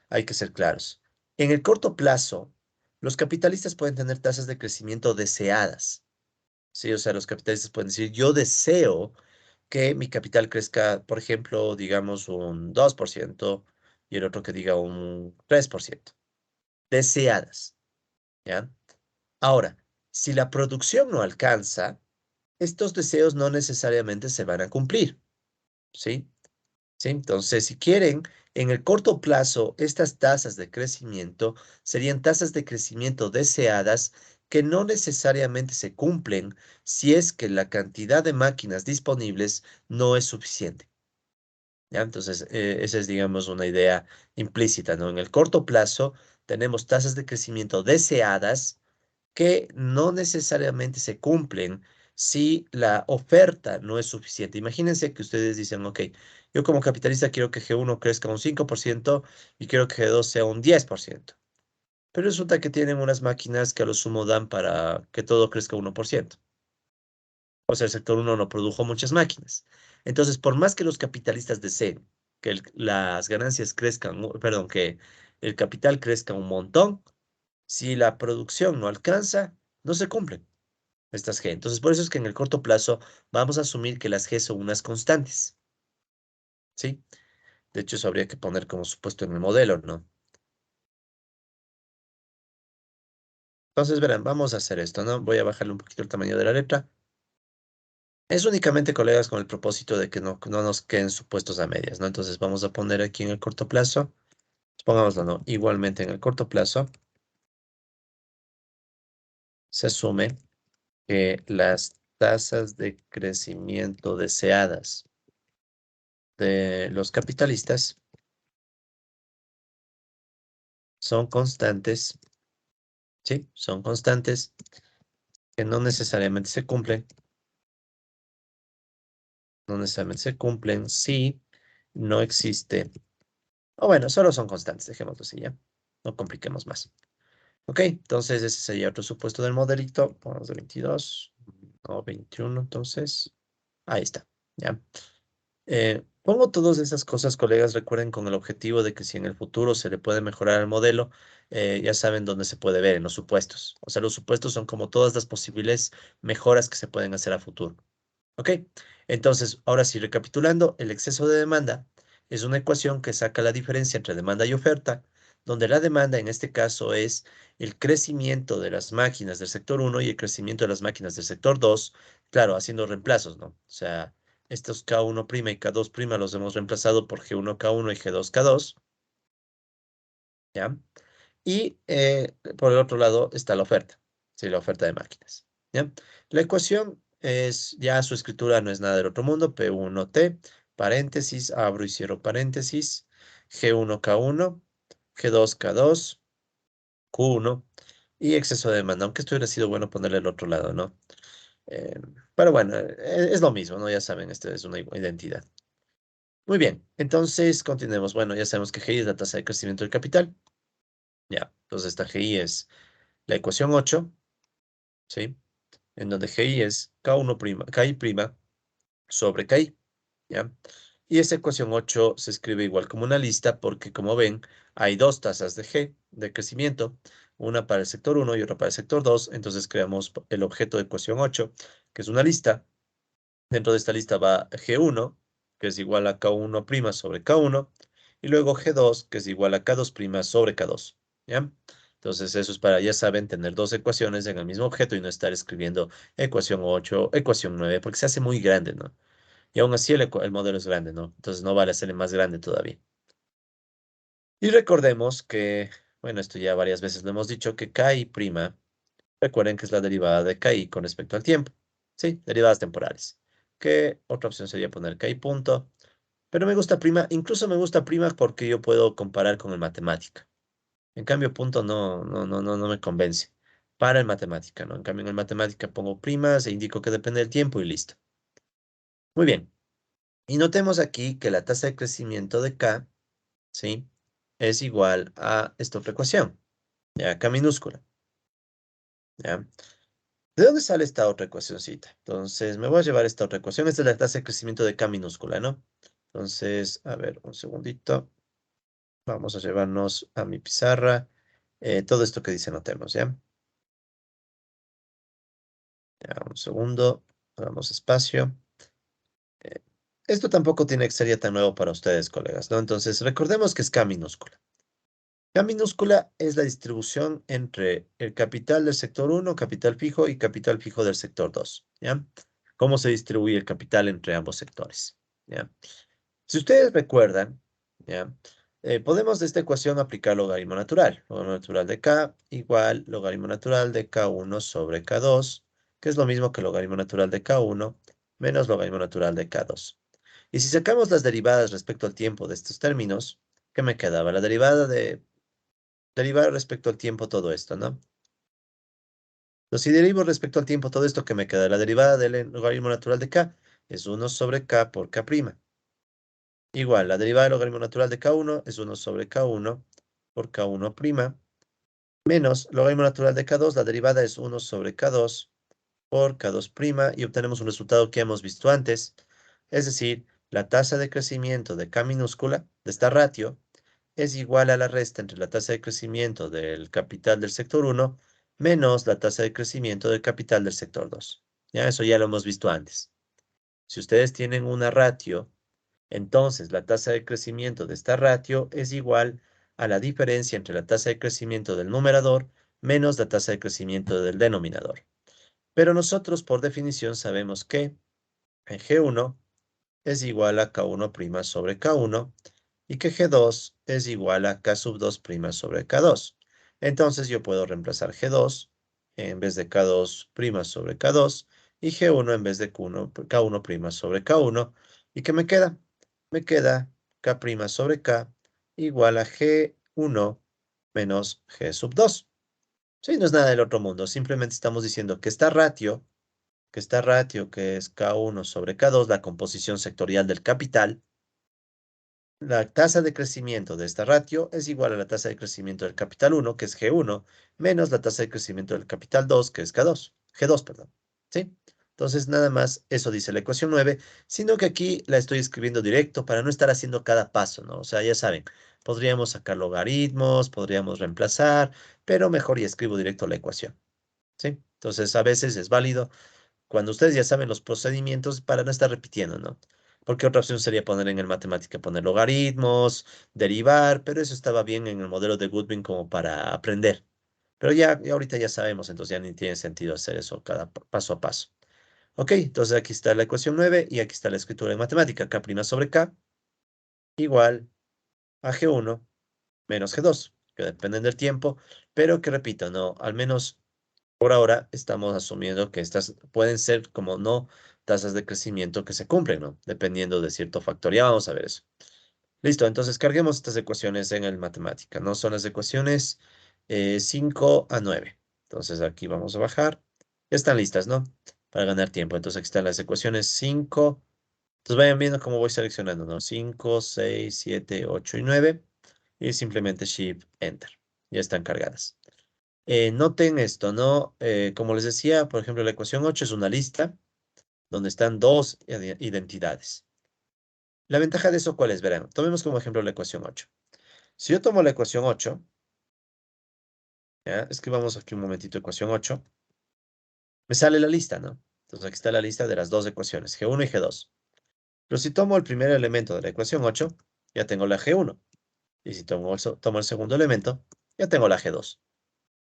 hay que ser claros. En el corto plazo, los capitalistas pueden tener tasas de crecimiento deseadas. Sí, o sea, los capitalistas pueden decir, yo deseo que mi capital crezca, por ejemplo, digamos un 2% y el otro que diga un 3%. Deseadas, ¿ya? Ahora, si la producción no alcanza, estos deseos no necesariamente se van a cumplir, ¿sí? ¿Sí? Entonces, si quieren, en el corto plazo, estas tasas de crecimiento serían tasas de crecimiento deseadas que no necesariamente se cumplen si es que la cantidad de máquinas disponibles no es suficiente. ¿Ya? Entonces, esa es, digamos, una idea implícita, ¿no? En el corto plazo, tenemos tasas de crecimiento deseadas que no necesariamente se cumplen si la oferta no es suficiente. Imagínense que ustedes dicen, ok, yo como capitalista quiero que G1 crezca un 5% y quiero que G2 sea un 10%. Pero resulta que tienen unas máquinas que a lo sumo dan para que todo crezca 1%. O sea, el sector 1 no produjo muchas máquinas. Entonces, por más que los capitalistas deseen que las ganancias crezcan, perdón, que el capital crezca un montón, si la producción no alcanza, no se cumplen estas G. Entonces, por eso es que en el corto plazo vamos a asumir que las G son unas constantes, ¿sí? De hecho, eso habría que poner como supuesto en el modelo, ¿no? Entonces, verán, vamos a hacer esto, ¿no? Voy a bajarle un poquito el tamaño de la letra. Es únicamente, colegas, con el propósito de que no nos queden supuestos a medias, ¿no? Entonces, vamos a poner aquí en el corto plazo, pongámoslo, ¿no? Igualmente en el corto plazo se asume que las tasas de crecimiento deseadas de los capitalistas son constantes, ¿sí? Son constantes que no necesariamente se cumplen, no necesariamente se cumplen si no existe, o bueno, solo son constantes, dejémoslo así, ¿ya? No compliquemos más. Ok, entonces ese sería otro supuesto del modelito, pongamos de 22, o 21, entonces, ahí está, ¿ya? Pongo todas esas cosas, colegas, recuerden con el objetivo de que si en el futuro se le puede mejorar el modelo, ya saben dónde se puede ver, en los supuestos. O sea, los supuestos son como todas las posibles mejoras que se pueden hacer a futuro. ¿Ok? Entonces, ahora sí, recapitulando, el exceso de demanda es una ecuación que saca la diferencia entre demanda y oferta, donde la demanda en este caso es el crecimiento de las máquinas del sector 1 y el crecimiento de las máquinas del sector 2, claro, haciendo reemplazos, ¿no? O sea, estos K1' y K2' los hemos reemplazado por G1 K1 y G2 K2, ¿ya? Y por el otro lado está la oferta, sí, la oferta de máquinas, ¿ya? La ecuación es, ya su escritura no es nada del otro mundo, P1T, paréntesis, abro y cierro paréntesis, G1K1, G2K2, Q1 y exceso de demanda, aunque esto hubiera sido bueno ponerle el otro lado, ¿no? Eh, pero bueno, es lo mismo, ¿no? Ya saben, esto es una identidad. Muy bien, entonces continuemos. Bueno, ya sabemos que GI es la tasa de crecimiento del capital. Ya, entonces esta GI es la ecuación 8, ¿sí? En donde GI es K1', KI' sobre KI, ¿ya? Y esta ecuación 8 se escribe igual como una lista porque, como ven, hay dos tasas de G de crecimiento, una para el sector 1 y otra para el sector 2. Entonces creamos el objeto de ecuación 8, que es una lista. Dentro de esta lista va G1, que es igual a K1' sobre K1, y luego G2, que es igual a K2' sobre K2, ¿ya? Entonces eso es para, ya saben, tener dos ecuaciones en el mismo objeto y no estar escribiendo ecuación 8, ecuación 9, porque se hace muy grande, ¿no? Y aún así el modelo es grande, ¿no? Entonces no vale hacerle más grande todavía. Y recordemos que, bueno, esto ya varias ve'ces lo hemos dicho, que KI', recuerden que es la derivada de KI con respecto al tiempo. Sí, derivadas temporales. ¿Qué otra opción sería poner K y punto? Pero me gusta prima, incluso me gusta prima porque yo puedo comparar con el matemática. En cambio, punto no me convence. Para el matemática, ¿no? En cambio, en el matemática pongo primas e indico que depende del tiempo y listo. Muy bien. Y notemos aquí que la tasa de crecimiento de K, ¿sí? Es igual a esta otra ecuación, ya K minúscula, ¿ya? ¿De dónde sale esta otra ecuacióncita? Entonces, me voy a llevar esta otra ecuación. Esta es la tasa de crecimiento de K minúscula, ¿no? Entonces, a ver, un segundito. Vamos a llevarnos a mi pizarra. Todo esto que dice notemos, ¿ya? Ya, un segundo. Hagamos espacio. Eh, Esto tampoco tiene que ser ya tan nuevo para ustedes, colegas, ¿no? Entonces, recordemos que es K minúscula. K minúscula es la distribución entre el capital del sector uno, capital fijo, y capital fijo del sector 2, ¿ya? ¿Cómo se distribuye el capital entre ambos sectores? ¿Ya? Si ustedes recuerdan, ¿ya? Podemos de esta ecuación aplicar logaritmo natural. Logaritmo natural de K igual logaritmo natural de K1 sobre K2, que es lo mismo que logaritmo natural de K1 menos logaritmo natural de K2. Y si sacamos las derivadas respecto al tiempo de estos términos, ¿qué me quedaba? La derivada de derivar respecto al tiempo todo esto, ¿no? Entonces, si derivo respecto al tiempo todo esto, ¿qué me queda? La derivada del logaritmo natural de K es 1 sobre K por K'. Igual, la derivada del logaritmo natural de K1 es 1 sobre K1 por K1', menos logaritmo natural de K2, la derivada es 1 sobre K2 por K2', y obtenemos un resultado que hemos visto antes, es decir, la tasa de crecimiento de K minúscula, de esta ratio, es igual a la resta entre la tasa de crecimiento del capital del sector 1 menos la tasa de crecimiento del capital del sector 2. Ya, eso ya lo hemos visto antes. Si ustedes tienen una ratio, entonces la tasa de crecimiento de esta ratio es igual a la diferencia entre la tasa de crecimiento del numerador menos la tasa de crecimiento del denominador. Pero nosotros por definición sabemos que en G1 es igual a K1' sobre K1 y que G2 es igual a K sub 2' sobre K2. Entonces yo puedo reemplazar G2 en vez de K2' sobre K2 y G1 en vez de K1' sobre K1. ¿Y qué me queda? Me queda K' sobre K igual a G1 menos G sub 2. Sí, no es nada del otro mundo. Simplemente estamos diciendo que esta ratio, que es K1 sobre K2, la composición sectorial del capital, la tasa de crecimiento de esta ratio es igual a la tasa de crecimiento del capital 1, que es G1, menos la tasa de crecimiento del capital 2, que es K2, G2, perdón. ¿Sí? Entonces, nada más eso dice la ecuación 9, sino que aquí la estoy escribiendo directo para no estar haciendo cada paso, ¿no? O sea, ya saben, podríamos sacar logaritmos, podríamos reemplazar, pero mejor y escribo directo la ecuación. ¿Sí? Entonces, a veces es válido cuando ustedes ya saben los procedimientos para no estar repitiendo, ¿no? Porque otra opción sería poner en el matemática, poner logaritmos, derivar, pero eso estaba bien en el modelo de Goodwin como para aprender. Pero ya ahorita ya sabemos, entonces ya ni tiene sentido hacer eso cada paso a paso. Ok, entonces aquí está la ecuación 9 y aquí está la escritura en matemática. K' sobre K igual a G1 menos G2, que dependen del tiempo, pero que repito, no, al menos por ahora estamos asumiendo que estas pueden ser como no tasas de crecimiento que se cumplen, ¿no? Dependiendo de cierto factor. Ya vamos a ver eso. Listo, entonces carguemos estas ecuaciones en el matemática, ¿no? Son las ecuaciones 5 a 9. Entonces aquí vamos a bajar. Ya están listas, ¿no? Para ganar tiempo. Entonces aquí están las ecuaciones 5. Entonces vayan viendo cómo voy seleccionando, ¿no? 5, 6, 7, 8 y 9. Y simplemente Shift Enter. Ya están cargadas. Noten esto, ¿no? Como les decía, por ejemplo, la ecuación 8 es una lista donde están dos identidades. La ventaja de eso, ¿cuál es? Verán, tomemos como ejemplo la ecuación 8. Si yo tomo la ecuación 8, ¿ya? Escribamos aquí un momentito ecuación 8, me sale la lista, ¿no? Entonces aquí está la lista de las dos ecuaciones, G1 y G2. Pero si tomo el primer elemento de la ecuación 8, ya tengo la G1. Y si tomo el segundo elemento, ya tengo la G2.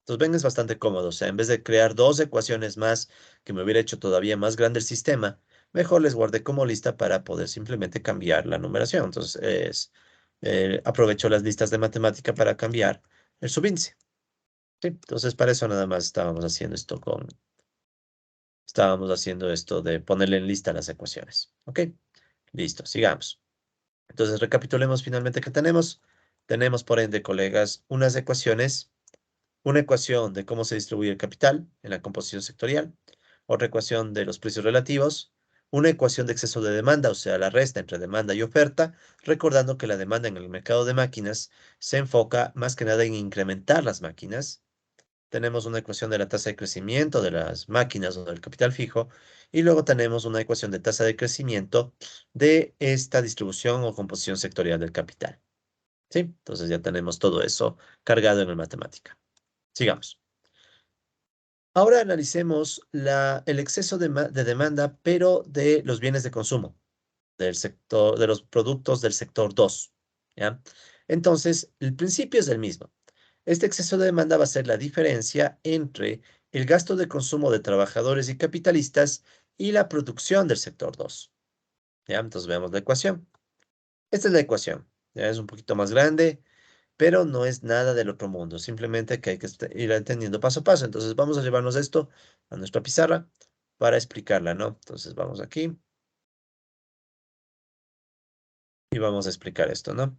Entonces, ven, es bastante cómodo. O sea, en vez de crear dos ecuaciones más, que me hubiera hecho todavía más grande el sistema, mejor les guardé como lista para poder simplemente cambiar la numeración. Entonces, aprovecho las listas de matemática para cambiar el subíndice. ¿Sí? Entonces, para eso nada más estábamos haciendo esto Estábamos haciendo esto de ponerle en lista las ecuaciones. ¿Ok? Listo, sigamos. Entonces, recapitulemos finalmente qué tenemos. Tenemos, por ende, colegas, unas ecuaciones. Una ecuación de cómo se distribuye el capital en la composición sectorial. Otra ecuación de los precios relativos. Una ecuación de exceso de demanda, o sea, la resta entre demanda y oferta, recordando que la demanda en el mercado de máquinas se enfoca más que nada en incrementar las máquinas. Tenemos una ecuación de la tasa de crecimiento de las máquinas o del capital fijo, y luego tenemos una ecuación de tasa de crecimiento de esta distribución o composición sectorial del capital. ¿Sí? Entonces ya tenemos todo eso cargado en la matemática. Sigamos. Ahora analicemos el exceso de demanda, pero de los bienes de consumo, del sector, de los productos del sector 2. ¿Ya? Entonces, el principio es el mismo. Este exceso de demanda va a ser la diferencia entre el gasto de consumo de trabajadores y capitalistas y la producción del sector 2. ¿Ya? Entonces veamos la ecuación. Esta es la ecuación. Ya es un poquito más grande, pero no es nada del otro mundo. Simplemente que hay que ir entendiendo paso a paso. Entonces vamos a llevarnos esto a nuestra pizarra para explicarla, ¿no? Entonces vamos aquí y vamos a explicar esto, ¿no?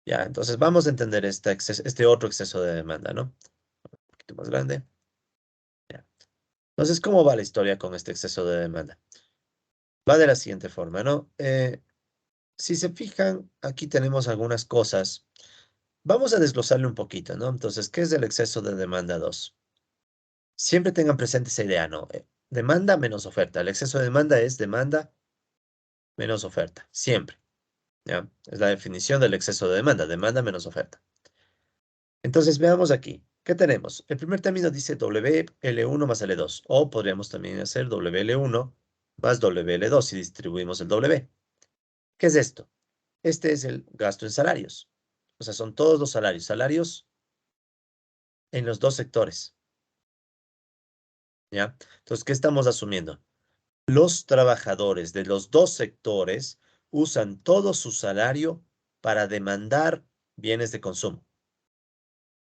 Ya, entonces vamos a entender este otro exceso de demanda, ¿no? Un poquito más grande. Ya. Entonces, ¿cómo va la historia con este exceso de demanda? Va de la siguiente forma, ¿no? Si se fijan, aquí tenemos algunas cosas. Vamos a desglosarle un poquito, ¿no? Entonces, ¿qué es el exceso de demanda 2? Siempre tengan presente esa idea, ¿no? Demanda menos oferta. El exceso de demanda es demanda menos oferta. Siempre, ¿ya? Es la definición del exceso de demanda. Demanda menos oferta. Entonces, veamos aquí. ¿Qué tenemos? El primer término dice WL1 más L2. O podríamos también hacer WL1 más WL2 si distribuimos el W. ¿Qué es esto? Este es el gasto en salarios. O sea, son todos los salarios. Salarios en los dos sectores, ¿ya? Entonces, ¿qué estamos asumiendo? Los trabajadores de los dos sectores usan todo su salario para demandar bienes de consumo.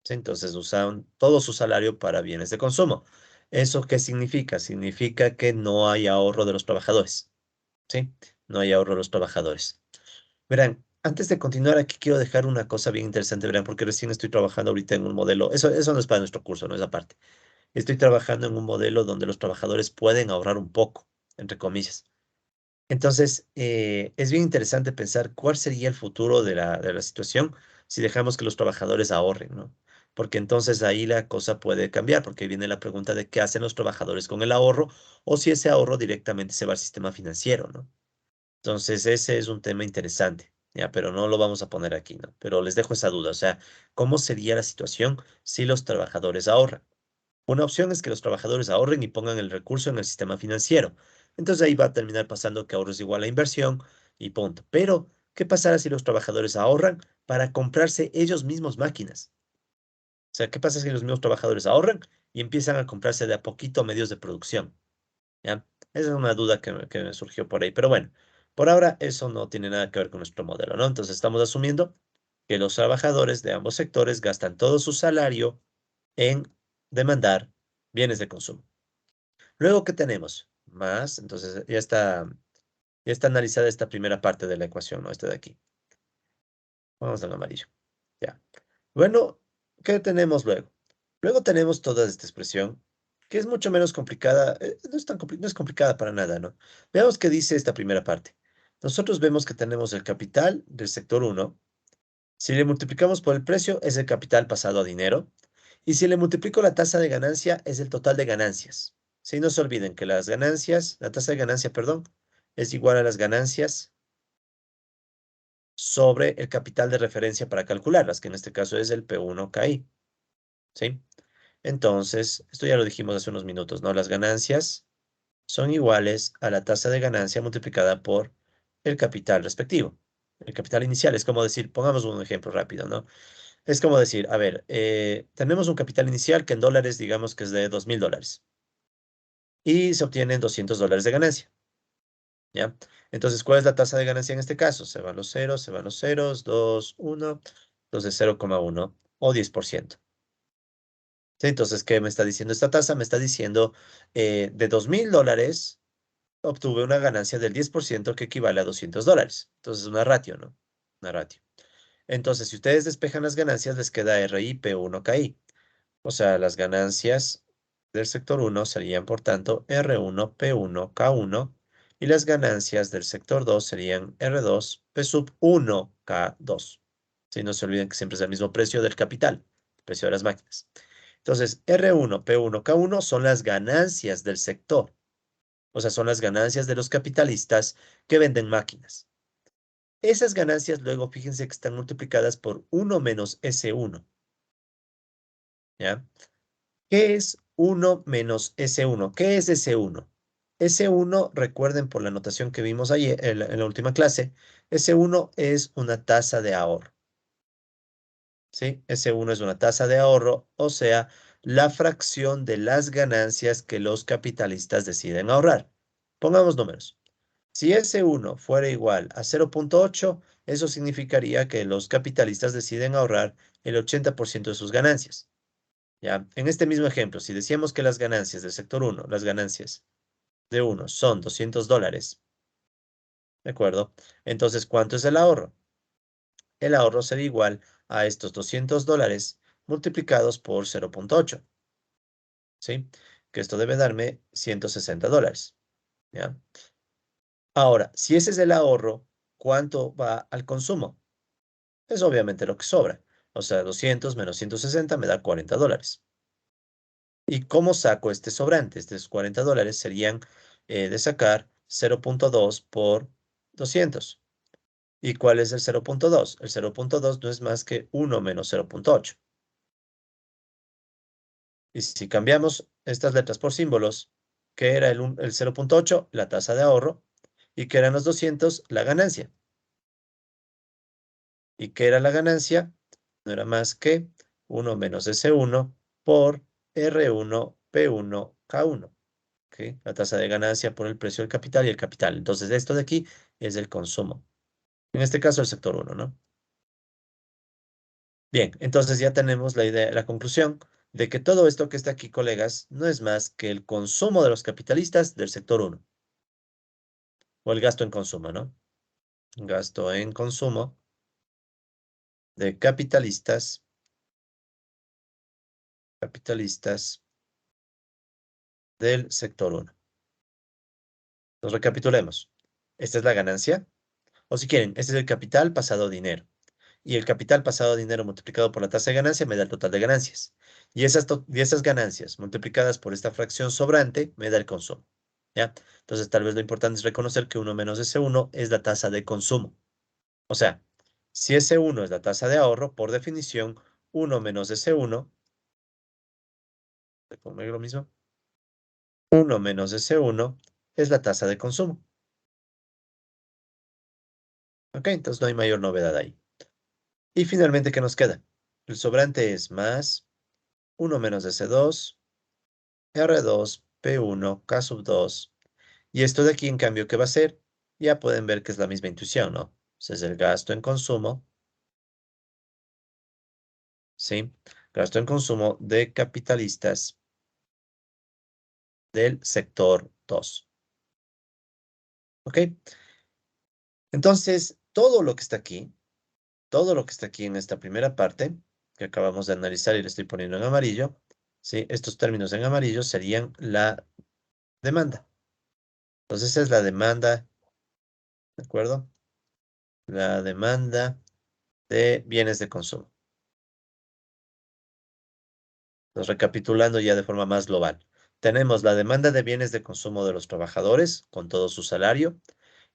¿Sí? Entonces, usan todo su salario para bienes de consumo. ¿Eso qué significa? Significa que no hay ahorro de los trabajadores. ¿Sí? No hay ahorro de los trabajadores. Verán, antes de continuar aquí quiero dejar una cosa bien interesante, verán, porque recién estoy trabajando ahorita en un modelo, eso no es para nuestro curso, no es aparte. Estoy trabajando en un modelo donde los trabajadores pueden ahorrar un poco, entre comillas. Entonces, es bien interesante pensar cuál sería el futuro de la situación si dejamos que los trabajadores ahorren, ¿no? Porque entonces ahí la cosa puede cambiar, porque viene la pregunta de qué hacen los trabajadores con el ahorro o si ese ahorro directamente se va al sistema financiero, ¿no? Entonces, ese es un tema interesante, ya, pero no lo vamos a poner aquí, ¿no? Pero les dejo esa duda, o sea, ¿cómo sería la situación si los trabajadores ahorran? Una opción es que los trabajadores ahorren y pongan el recurso en el sistema financiero. Entonces ahí va a terminar pasando que ahorro es igual a inversión y punto. Pero, ¿qué pasará si los trabajadores ahorran para comprarse ellos mismos máquinas? O sea, ¿qué pasa si los mismos trabajadores ahorran y empiezan a comprarse de a poquito medios de producción? ¿Ya? Esa es una duda que me surgió por ahí. Pero bueno, por ahora eso no tiene nada que ver con nuestro modelo, ¿no? Entonces estamos asumiendo que los trabajadores de ambos sectores gastan todo su salario en demandar bienes de consumo. Luego, ¿qué tenemos? Más, entonces ya está analizada esta primera parte de la ecuación, ¿no? Esta de aquí. Vamos al amarillo. Ya. Bueno, ¿qué tenemos luego? Luego tenemos toda esta expresión, que es mucho menos complicada, no es complicada para nada, ¿no? Veamos qué dice esta primera parte. Nosotros vemos que tenemos el capital del sector uno. Si le multiplicamos por el precio, es el capital pasado a dinero. Y si le multiplico la tasa de ganancia, es el total de ganancias. Sí, no se olviden que las ganancias, la tasa de ganancia, perdón, es igual a las ganancias sobre el capital de referencia para calcularlas, que en este caso es el P1KI. ¿Sí? Entonces, esto ya lo dijimos hace unos minutos, ¿no? Las ganancias son iguales a la tasa de ganancia multiplicada por el capital respectivo. El capital inicial es como decir, pongamos un ejemplo rápido, ¿no? Es como decir, a ver, tenemos un capital inicial que en dólares digamos que es de $2,000 y se obtienen $200 de ganancia, ¿ya? Entonces, ¿cuál es la tasa de ganancia en este caso? Se van los ceros, 2, 1, entonces 0,1 o 10%. ¿Sí? Entonces, ¿qué me está diciendo esta tasa? Me está diciendo de $2,000 obtuve una ganancia del 10% que equivale a $200. Entonces, una ratio, ¿no? Una ratio. Entonces, si ustedes despejan las ganancias, les queda RI P1KI. O sea, las ganancias del sector 1 serían, por tanto, R1 P1K1 y las ganancias del sector 2 serían R2 P sub 1K2. Si no se olviden que siempre es el mismo precio del capital, el precio de las máquinas. Entonces, R1 P1K1 son las ganancias del sector. O sea, son las ganancias de los capitalistas que venden máquinas. Esas ganancias luego, fíjense que están multiplicadas por 1 menos S1. ¿Ya? ¿Qué es 1 menos S1? ¿Qué es S1? S1, recuerden por la notación que vimos ayer en la última clase, S1 es una tasa de ahorro. ¿Sí? S1 es una tasa de ahorro, o sea, la fracción de las ganancias que los capitalistas deciden ahorrar. Pongamos números. Si S1 fuera igual a 0,8, eso significaría que los capitalistas deciden ahorrar el 80% de sus ganancias. ¿Ya? En este mismo ejemplo, si decíamos que las ganancias del sector 1, las ganancias de uno son $200, ¿de acuerdo? Entonces, ¿cuánto es el ahorro? El ahorro sería igual a estos $200 multiplicados por 0,8, ¿sí? Que esto debe darme $160, ¿ya? Ahora, si ese es el ahorro, ¿cuánto va al consumo? Es obviamente lo que sobra. O sea, 200 menos 160 me da $40. ¿Y cómo saco este sobrante? Estos $40 serían de sacar 0,2 por 200. ¿Y cuál es el 0,2? El 0,2 no es más que 1 menos 0,8. Y si cambiamos estas letras por símbolos, ¿qué era el 0,8? La tasa de ahorro. ¿Y qué eran los 200? La ganancia. ¿Y qué era la ganancia? No era más que 1 menos S1 por R1 P1 K1. ¿Ok? La tasa de ganancia por el precio del capital y el capital. Entonces, esto de aquí es el consumo. En este caso, el sector 1, ¿no? Bien, entonces ya tenemos la idea, la conclusión de que todo esto que está aquí, colegas, no es más que el consumo de los capitalistas del sector 1, o el gasto en consumo, ¿no? Gasto en consumo de capitalistas del sector 1. Nos recapitulemos. Esta es la ganancia, o si quieren, este es el capital pasado a dinero. Y el capital pasado a dinero multiplicado por la tasa de ganancia me da el total de ganancias. Y esas ganancias multiplicadas por esta fracción sobrante me da el consumo. ¿Ya? Entonces, tal vez lo importante es reconocer que 1 menos S1 es la tasa de consumo. O sea, si S1 es la tasa de ahorro, por definición, 1 menos S1, pongo lo mismo, 1 menos S1 es la tasa de consumo. ¿Ok? Entonces no hay mayor novedad ahí. Y finalmente, ¿qué nos queda? El sobrante es más 1 menos S2, R2, P1, K sub 2. Y esto de aquí, en cambio, ¿qué va a ser? Ya pueden ver que es la misma intuición, ¿no? Ese es el gasto en consumo, ¿sí? Gasto en consumo de capitalistas del sector 2. ¿Ok? Entonces, todo lo que está aquí en esta primera parte, que acabamos de analizar y le estoy poniendo en amarillo, ¿sí? Estos términos en amarillo serían la demanda. Entonces, esa es la demanda, ¿de acuerdo? La demanda de bienes de consumo. Entonces, recapitulando ya de forma más global. Tenemos la demanda de bienes de consumo de los trabajadores con todo su salario,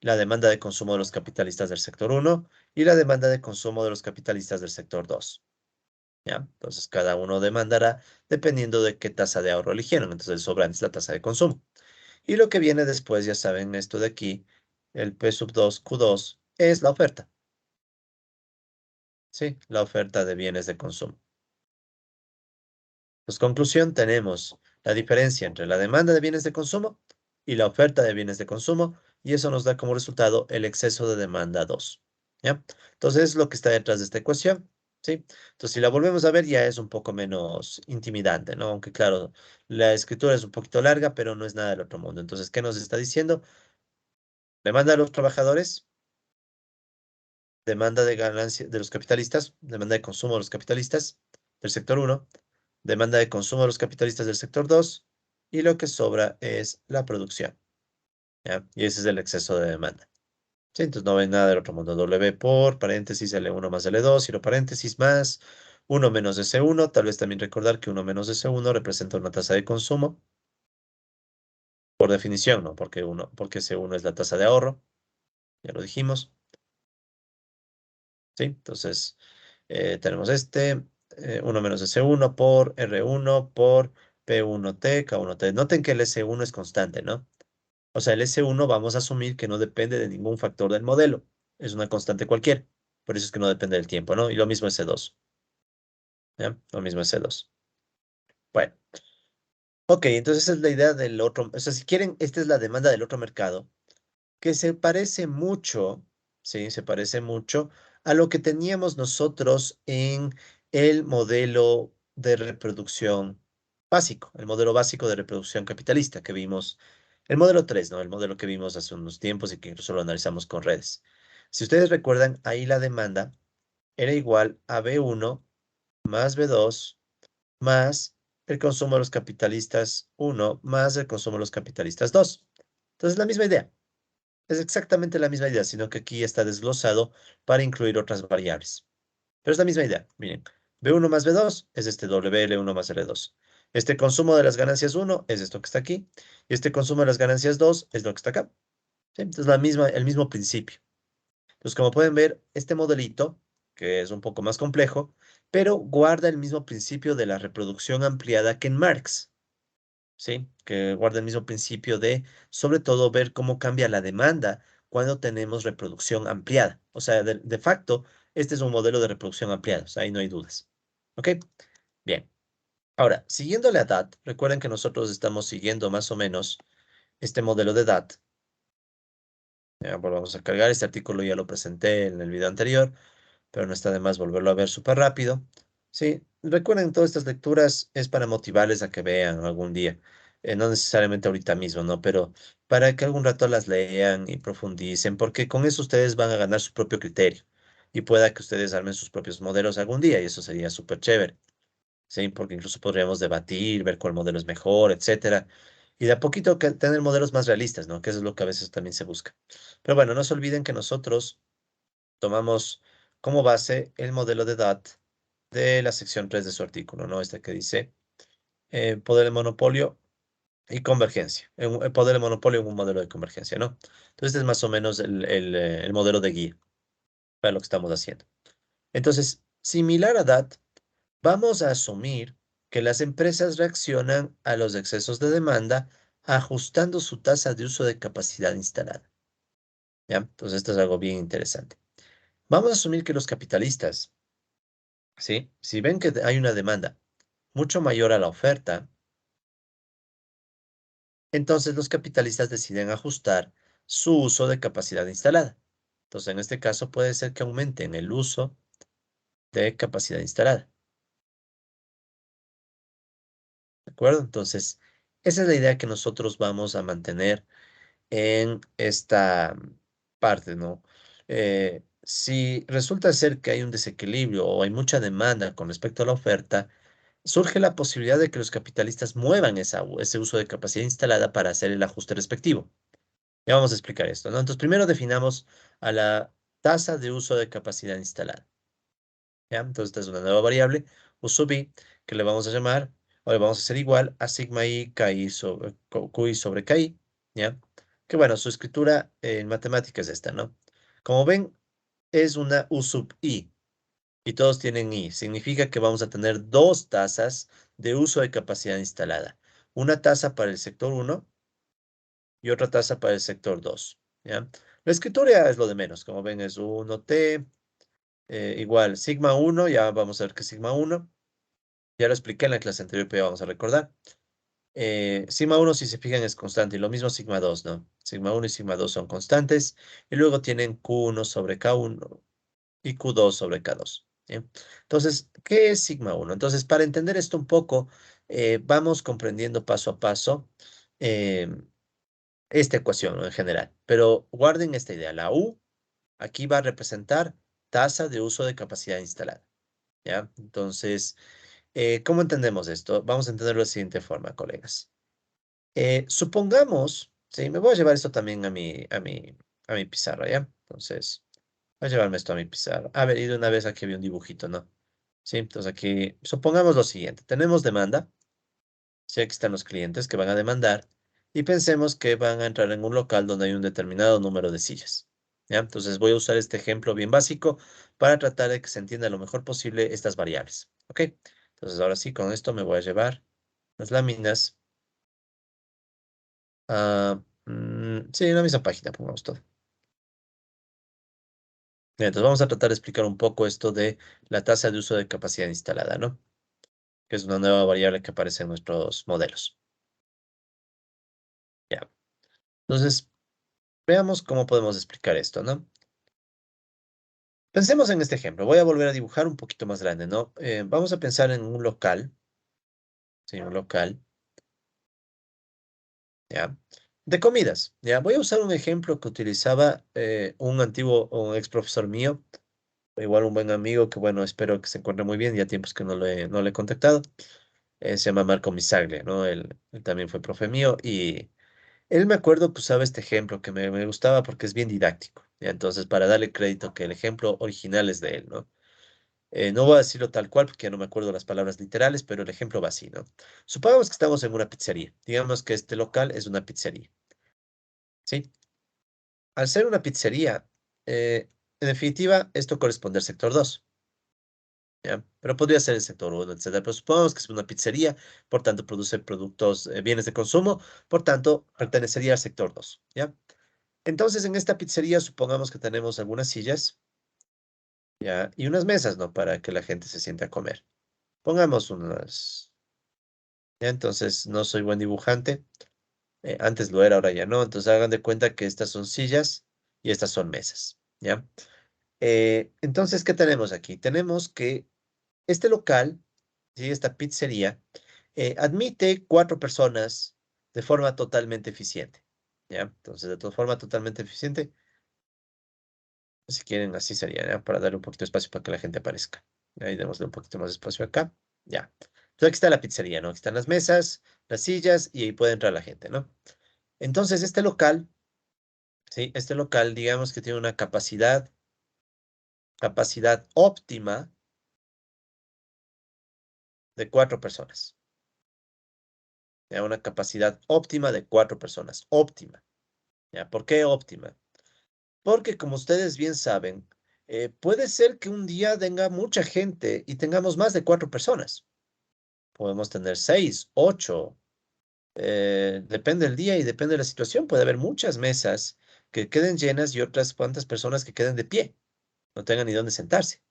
la demanda de consumo de los capitalistas del sector 1 y la demanda de consumo de los capitalistas del sector 2. ¿Ya? Entonces, cada uno demandará dependiendo de qué tasa de ahorro eligieron. Entonces, el sobrante es la tasa de consumo. Y lo que viene después, ya saben, esto de aquí, el P sub 2, Q2, es la oferta. ¿Sí? La oferta de bienes de consumo. Pues conclusión, tenemos la diferencia entre la demanda de bienes de consumo y la oferta de bienes de consumo, y eso nos da como resultado el exceso de demanda 2. ¿Ya? Entonces, es lo que está detrás de esta ecuación. ¿sí? Entonces, si la volvemos a ver, ya es un poco menos intimidante, ¿no? Aunque claro, la escritura es un poquito larga, pero no es nada del otro mundo. Entonces, ¿qué nos está diciendo? Demanda a los trabajadores, demanda de ganancia de los capitalistas, demanda de consumo de los capitalistas del sector uno, demanda de consumo de los capitalistas del sector 2, y lo que sobra es la producción, ¿ya? Y ese es el exceso de demanda. Sí, entonces no ven nada del otro mundo. W por paréntesis L1 más L2, cierro paréntesis más uno menos S1. Tal vez también recordar que uno menos S1 representa una tasa de consumo, por definición, ¿no? Porque S1 es la tasa de ahorro, ya lo dijimos. ¿Sí? Entonces, tenemos 1 menos S1 por R1 por P1T, K1T. Noten que el S1 es constante, ¿no? O sea, el S1 vamos a asumir que no depende de ningún factor del modelo. Es una constante cualquiera. Por eso es que no depende del tiempo, ¿no? Y lo mismo S2, ¿ya? Lo mismo S2. Bueno, ok, entonces esa es la idea del otro. O sea, si quieren, esta es la demanda del otro mercado, que se parece mucho, ¿sí? Se parece mucho a lo que teníamos nosotros en el modelo de reproducción básico, el modelo básico de reproducción capitalista que vimos, el modelo 3, ¿no? El modelo que vimos hace unos tiempos y que incluso lo analizamos con redes. Si ustedes recuerdan, ahí la demanda era igual a B1 más B2 más el consumo de los capitalistas 1 más el consumo de los capitalistas 2. Entonces, la misma idea. Es exactamente la misma idea, sino que aquí está desglosado para incluir otras variables. Pero es la misma idea. Miren, B1 más B2 es este WL1 más L2. Este consumo de las ganancias 1 es esto que está aquí. Y este consumo de las ganancias 2 es lo que está acá. ¿Sí? Entonces, el mismo principio. Entonces, como pueden ver, este modelito, que es un poco más complejo, pero guarda el mismo principio de la reproducción ampliada que en Marx. ¿Sí? Que guarda el mismo principio de, sobre todo, ver cómo cambia la demanda cuando tenemos reproducción ampliada. O sea, de facto, este es un modelo de reproducción ampliada, o sea, ahí no hay dudas. ¿Ok? Bien. Ahora, siguiendo la DAT, recuerden que nosotros estamos siguiendo más o menos este modelo de DAT. Ya, volvamos a cargar, este artículo ya lo presenté en el video anterior, pero no está de más volverlo a ver súper rápido. Sí, recuerden, todas estas lecturas es para motivarles a que vean algún día, no necesariamente ahorita mismo, ¿no? Pero para que algún rato las lean y profundicen, porque con eso ustedes van a ganar su propio criterio y pueda que ustedes armen sus propios modelos algún día y eso sería súper chévere, ¿sí? Porque incluso podríamos debatir, ver cuál modelo es mejor, etcétera. Y de a poquito tener modelos más realistas, ¿no? Que eso es lo que a veces también se busca. Pero bueno, no se olviden que nosotros tomamos como base el modelo de DAT de la sección 3 de su artículo, ¿no? Este que dice poder de monopolio y convergencia. El poder de monopolio en un modelo de convergencia, ¿no? Entonces, este es más o menos el modelo de guía para lo que estamos haciendo. Entonces, similar a DAT, vamos a asumir que las empresas reaccionan a los excesos de demanda ajustando su tasa de uso de capacidad instalada, ¿ya? Entonces, esto es algo bien interesante. Vamos a asumir que los capitalistas, ¿sí? Si ven que hay una demanda mucho mayor a la oferta, entonces los capitalistas deciden ajustar su uso de capacidad instalada. Entonces, en este caso puede ser que aumenten el uso de capacidad instalada. ¿De acuerdo? Entonces, esa es la idea que nosotros vamos a mantener en esta parte, ¿no? Si resulta ser que hay un desequilibrio o hay mucha demanda con respecto a la oferta, surge la posibilidad de que los capitalistas muevan ese uso de capacidad instalada para hacer el ajuste respectivo. Ya vamos a explicar esto, ¿no? Entonces, primero definamos a la tasa de uso de capacidad instalada. ¿Ya? Entonces, esta es una nueva variable, u sub i, que le vamos a llamar, o le vamos a hacer igual a sigma i, KI sobre, QI sobre KI, ¿ya? Que bueno, su escritura en matemática es esta, ¿no? Como ven, es una u sub i, y todos tienen i. Significa que vamos a tener dos tasas de uso de capacidad instalada. Una tasa para el sector uno y otra tasa para el sector 2, ¿ya? La escritura es lo de menos, como ven es 1t, igual sigma 1, ya vamos a ver que es sigma 1, ya lo expliqué en la clase anterior, pero ya vamos a recordar. Sigma 1, si se fijan, es constante, y lo mismo sigma 2, ¿no? Sigma 1 y sigma 2 son constantes, y luego tienen Q1 sobre K1 y Q2 sobre K2. ¿Bien? Entonces, ¿qué es sigma uno? Entonces, para entender esto un poco, vamos comprendiendo paso a paso eh, esta ecuación, ¿no? En general. Pero guarden esta idea. La U aquí va a representar tasa de uso de capacidad instalada. ¿Ya? Entonces, ¿cómo entendemos esto? Vamos a entenderlo de la siguiente forma, colegas. Supongamos, sí, me voy a llevar esto también a mi pizarra, ¿ya? Entonces, voy a llevarme esto a mi pizarra. A ver, y de una vez aquí había un dibujito, ¿no? Sí, entonces aquí, supongamos lo siguiente. Tenemos demanda, sí, aquí están los clientes que van a demandar, y pensemos que van a entrar en un local donde hay un determinado número de sillas, ¿ya? Entonces voy a usar este ejemplo bien básico para tratar de que se entienda lo mejor posible estas variables, ¿ok? Entonces ahora sí, con esto me voy a llevar las láminas. Sí, en la misma página, pongamos todo. Bien, entonces vamos a tratar de explicar un poco esto de la tasa de uso de capacidad instalada, ¿no? Que es una nueva variable que aparece en nuestros modelos. Ya. Entonces, veamos cómo podemos explicar esto, ¿no? Pensemos en este ejemplo. Voy a volver a dibujar un poquito más grande, ¿no? Vamos a pensar en un local, ¿sí? Un local, ¿ya? De comidas, ¿ya? Voy a usar un ejemplo que utilizaba un antiguo, un ex profesor mío, igual un buen amigo que, bueno, espero que se encuentre muy bien, ya tiempos que no le he contactado. Se llama Marco Misaglia, ¿no? Él también fue profe mío y él me acuerdo que usaba este ejemplo que me gustaba porque es bien didáctico, ¿ya? Entonces, para darle crédito que el ejemplo original es de él, ¿no? No voy a decirlo tal cual porque ya no me acuerdo las palabras literales, pero el ejemplo va así, ¿no? Supongamos que estamos en una pizzería. Digamos que este local es una pizzería, ¿sí? Al ser una pizzería, en definitiva, esto corresponde al sector 2, ¿ya? Pero podría ser el sector 1, etcétera. Pero supongamos que es una pizzería, por tanto, produce productos, bienes de consumo, por tanto, pertenecería al sector 2, ¿ya? Entonces, en esta pizzería, supongamos que tenemos algunas sillas, ¿ya? Y unas mesas, ¿no? Para que la gente se siente a comer. Pongamos unas. ¿Ya? Entonces, no soy buen dibujante. Antes lo era, ahora ya no. Entonces, hagan de cuenta que estas son sillas y estas son mesas. ¿Ya? Entonces, ¿qué tenemos aquí? Tenemos que este local, ¿sí? Esta pizzería, admite 4 personas de forma totalmente eficiente. ¿Ya? Entonces, de forma totalmente eficiente, si quieren, así sería, ¿ya? Para darle un poquito de espacio para que la gente aparezca. Ahí démosle un poquito más de espacio acá. Ya. Entonces, aquí está la pizzería, ¿no? Aquí están las mesas, las sillas y ahí puede entrar la gente, ¿no? Entonces, este local, ¿sí? Este local, digamos que tiene una capacidad óptima de 4 personas. ¿Ya? Una capacidad óptima de 4 personas. Óptima. ¿Ya? ¿Por qué óptima? Porque como ustedes bien saben, puede ser que un día venga mucha gente y tengamos más de 4 personas. Podemos tener 6, 8, depende del día y depende de la situación. Puede haber muchas mesas que queden llenas y otras cuantas personas que queden de pie, no tengan ni dónde sentarse.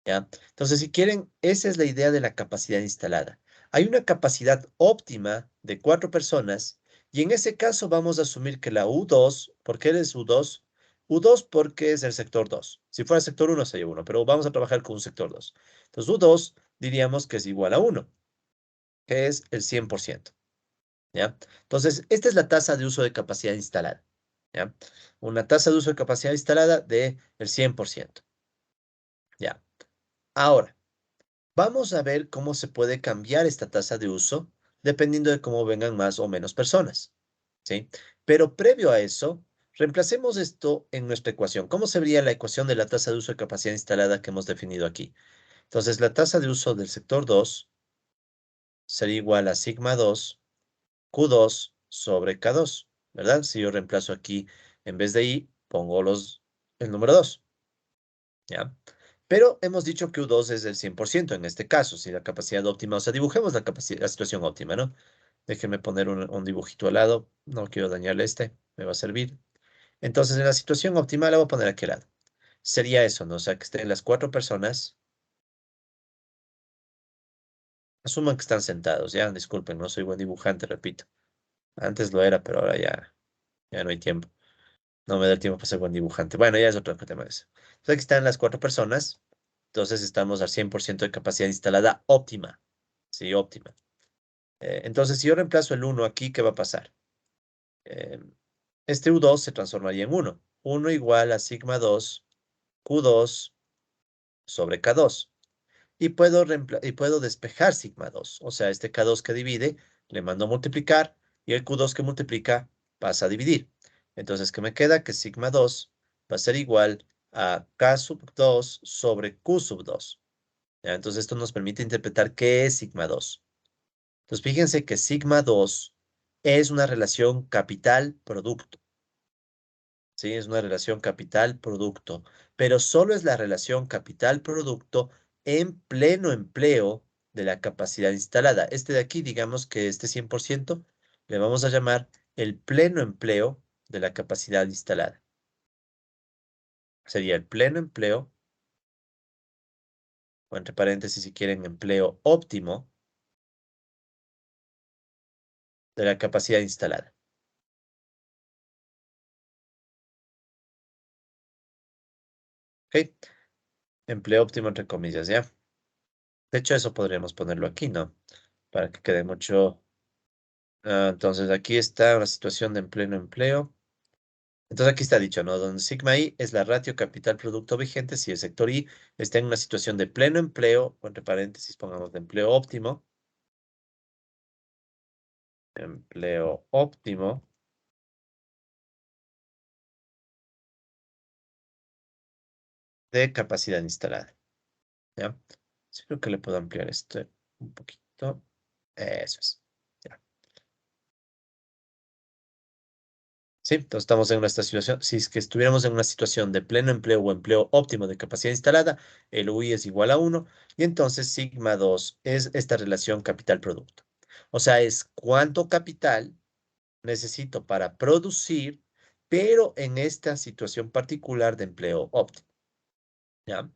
¿Ya? Entonces, si quieren, esa es la idea de la capacidad instalada. Hay una capacidad óptima de 4 personas y en ese caso vamos a asumir que la U2, ¿por qué es U2? U2 porque es el sector 2. Si fuera sector 1 sería 1, pero vamos a trabajar con un sector 2. Entonces, U2 diríamos que es igual a 1, que es el 100%. ¿Ya? Entonces, esta es la tasa de uso de capacidad instalada. ¿Ya? Una tasa de uso de capacidad instalada del 100%. ¿Ya? Ahora, vamos a ver cómo se puede cambiar esta tasa de uso dependiendo de cómo vengan más o menos personas, ¿sí? Pero previo a eso, reemplacemos esto en nuestra ecuación. ¿Cómo se vería la ecuación de la tasa de uso de capacidad instalada que hemos definido aquí? Entonces, la tasa de uso del sector 2 sería igual a sigma 2 Q2 sobre K2, ¿verdad? Si yo reemplazo aquí, en vez de I, pongo el número 2, ¿ya? Pero hemos dicho que U2 es del 100% en este caso, si la capacidad óptima, o sea, dibujemos la situación óptima, ¿no? Déjenme poner un dibujito al lado, no quiero dañarle este, me va a servir. Entonces, en la situación óptima la voy a poner aquí al lado. Sería eso, ¿no? O sea, que estén las 4 personas, asuman que están sentados, ¿ya? Disculpen, no soy buen dibujante, repito. Antes lo era, pero ahora ya no hay tiempo. No me da el tiempo para ser buen dibujante. Bueno, ya es otro tema de eso. Entonces aquí están las 4 personas, Entonces estamos al 100% de capacidad instalada óptima. Sí, óptima. Entonces, si yo reemplazo el 1 aquí, ¿qué va a pasar? Eh, este U2 se transformaría en 1. 1 igual a sigma 2 Q2 sobre K2. Y puedo despejar sigma 2. O sea, este K2 que divide, le mando a multiplicar y el Q2 que multiplica pasa a dividir. Entonces, ¿qué me queda? Que sigma 2 va a ser igual a K sub 2 sobre Q sub 2. ¿Ya? Entonces, esto nos permite interpretar qué es sigma 2. Entonces, fíjense que sigma 2 es una relación capital-producto. ¿Sí? Es una relación capital-producto, pero solo es la relación capital-producto en pleno empleo de la capacidad instalada. Este de aquí, digamos que este 100%, le vamos a llamar el pleno empleo de la capacidad instalada. Sería el pleno empleo, o entre paréntesis, si quieren, empleo óptimo de la capacidad instalada. ¿Ok? Empleo óptimo entre comillas, ¿ya? De hecho, eso podríamos ponerlo aquí, ¿no? Para que quede mucho. Entonces, aquí está una situación de pleno empleo. Entonces, aquí está dicho, ¿no? Donde sigma I es la ratio capital-producto vigente si el sector I está en una situación de pleno empleo, o entre paréntesis pongamos de empleo óptimo de capacidad instalada, ¿ya? Sí, creo que le puedo ampliar esto un poquito. Eso es. Ya. Sí, entonces estamos en esta situación. Si es que estuviéramos en una situación de pleno empleo o empleo óptimo de capacidad instalada, el UI es igual a 1 y entonces sigma 2 es esta relación capital-producto. O sea, es cuánto capital necesito para producir, pero en esta situación particular de empleo óptimo, ¿ya?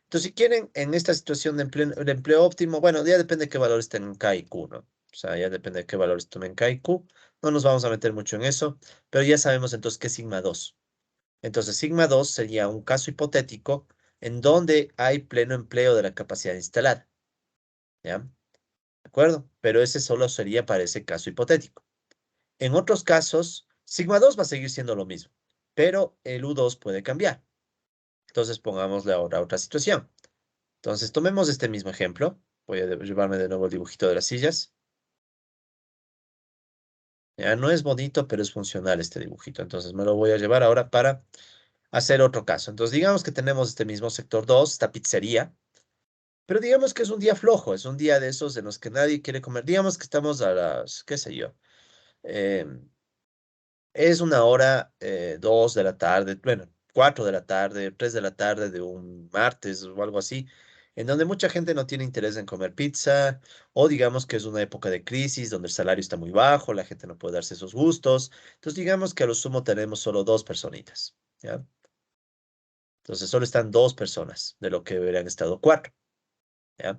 Entonces, si quieren, en esta situación de empleo óptimo, bueno, ya depende de qué valores tengan K y Q, ¿no? O sea, ya depende de qué valores tomen K y Q. No nos vamos a meter mucho en eso, pero ya sabemos entonces qué es sigma 2. Entonces, sigma 2 sería un caso hipotético en donde hay pleno empleo de la capacidad instalada, ¿ya? ¿De acuerdo? Pero ese solo sería para ese caso hipotético. En otros casos, sigma 2 va a seguir siendo lo mismo, pero el U2 puede cambiar. Entonces, pongámosle ahora otra situación. Entonces, tomemos este mismo ejemplo. Voy a llevarme de nuevo el dibujito de las sillas. Ya no es bonito, pero es funcional este dibujito. Entonces, me lo voy a llevar ahora para hacer otro caso. Entonces, digamos que tenemos este mismo sector 2, esta pizzería, pero digamos que es un día flojo, es un día de esos en los que nadie quiere comer. Digamos que estamos a las, qué sé yo, es una hora, 2 de la tarde, bueno, 4 de la tarde, 3 de la tarde de un martes o algo así, en donde mucha gente no tiene interés en comer pizza, o digamos que es una época de crisis donde el salario está muy bajo, la gente no puede darse esos gustos. Entonces, digamos que a lo sumo tenemos solo dos personitas, ¿ya? Entonces, solo están dos personas, de lo que hubieran estado cuatro, ¿ya?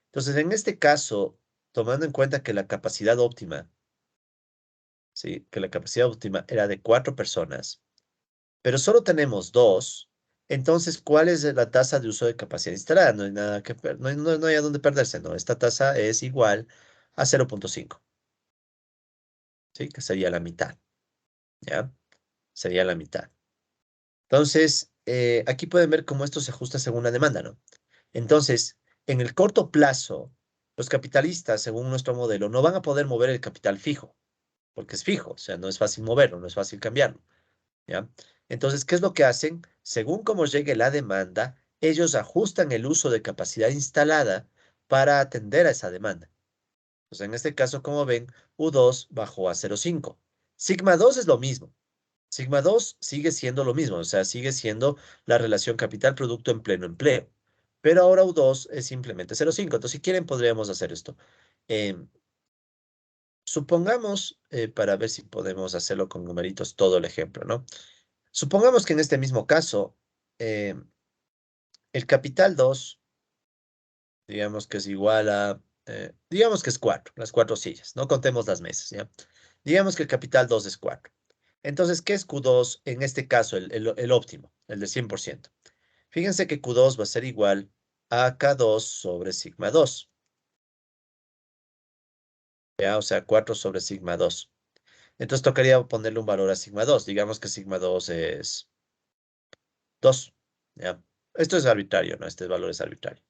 Entonces, en este caso, tomando en cuenta que la capacidad óptima, ¿sí? Que la capacidad óptima era de cuatro personas, pero solo tenemos dos, entonces, ¿cuál es la tasa de uso de capacidad instalada? No hay nada que no hay a dónde perderse, ¿no? Esta tasa es igual a 0,5, ¿sí? Que sería la mitad, ¿ya? Sería la mitad. Entonces, aquí pueden ver cómo esto se ajusta según la demanda, ¿no? Entonces, en el corto plazo, los capitalistas, según nuestro modelo, no van a poder mover el capital fijo, porque es fijo, o sea, no es fácil moverlo, no es fácil cambiarlo. ¿Ya? Entonces, ¿qué es lo que hacen? Según cómo llegue la demanda, ellos ajustan el uso de capacidad instalada para atender a esa demanda. Pues en este caso, como ven, U2 bajó a 0,5. Sigma 2 es lo mismo. Sigma 2 sigue siendo lo mismo, o sea, sigue siendo la relación capital-producto en pleno empleo. Pero ahora U2 es simplemente 0,5. Entonces, si quieren, podríamos hacer esto. Em, supongamos, para ver si podemos hacerlo con numeritos, todo el ejemplo, ¿no? Supongamos que en este mismo caso, eh, el capital 2, digamos que es igual a, digamos que es 4, las cuatro sillas, no contemos las mesas, ¿ya? Digamos que el capital 2 es 4. Entonces, ¿qué es Q2? En este caso, el óptimo, el de 100%. Fíjense que Q2 va a ser igual a K2 sobre sigma 2. ¿Ya? O sea, 4 sobre sigma 2. Entonces tocaría ponerle un valor a sigma 2. Digamos que sigma 2 es 2. ¿Ya? Esto es arbitrario, ¿no? Este valor es arbitrario.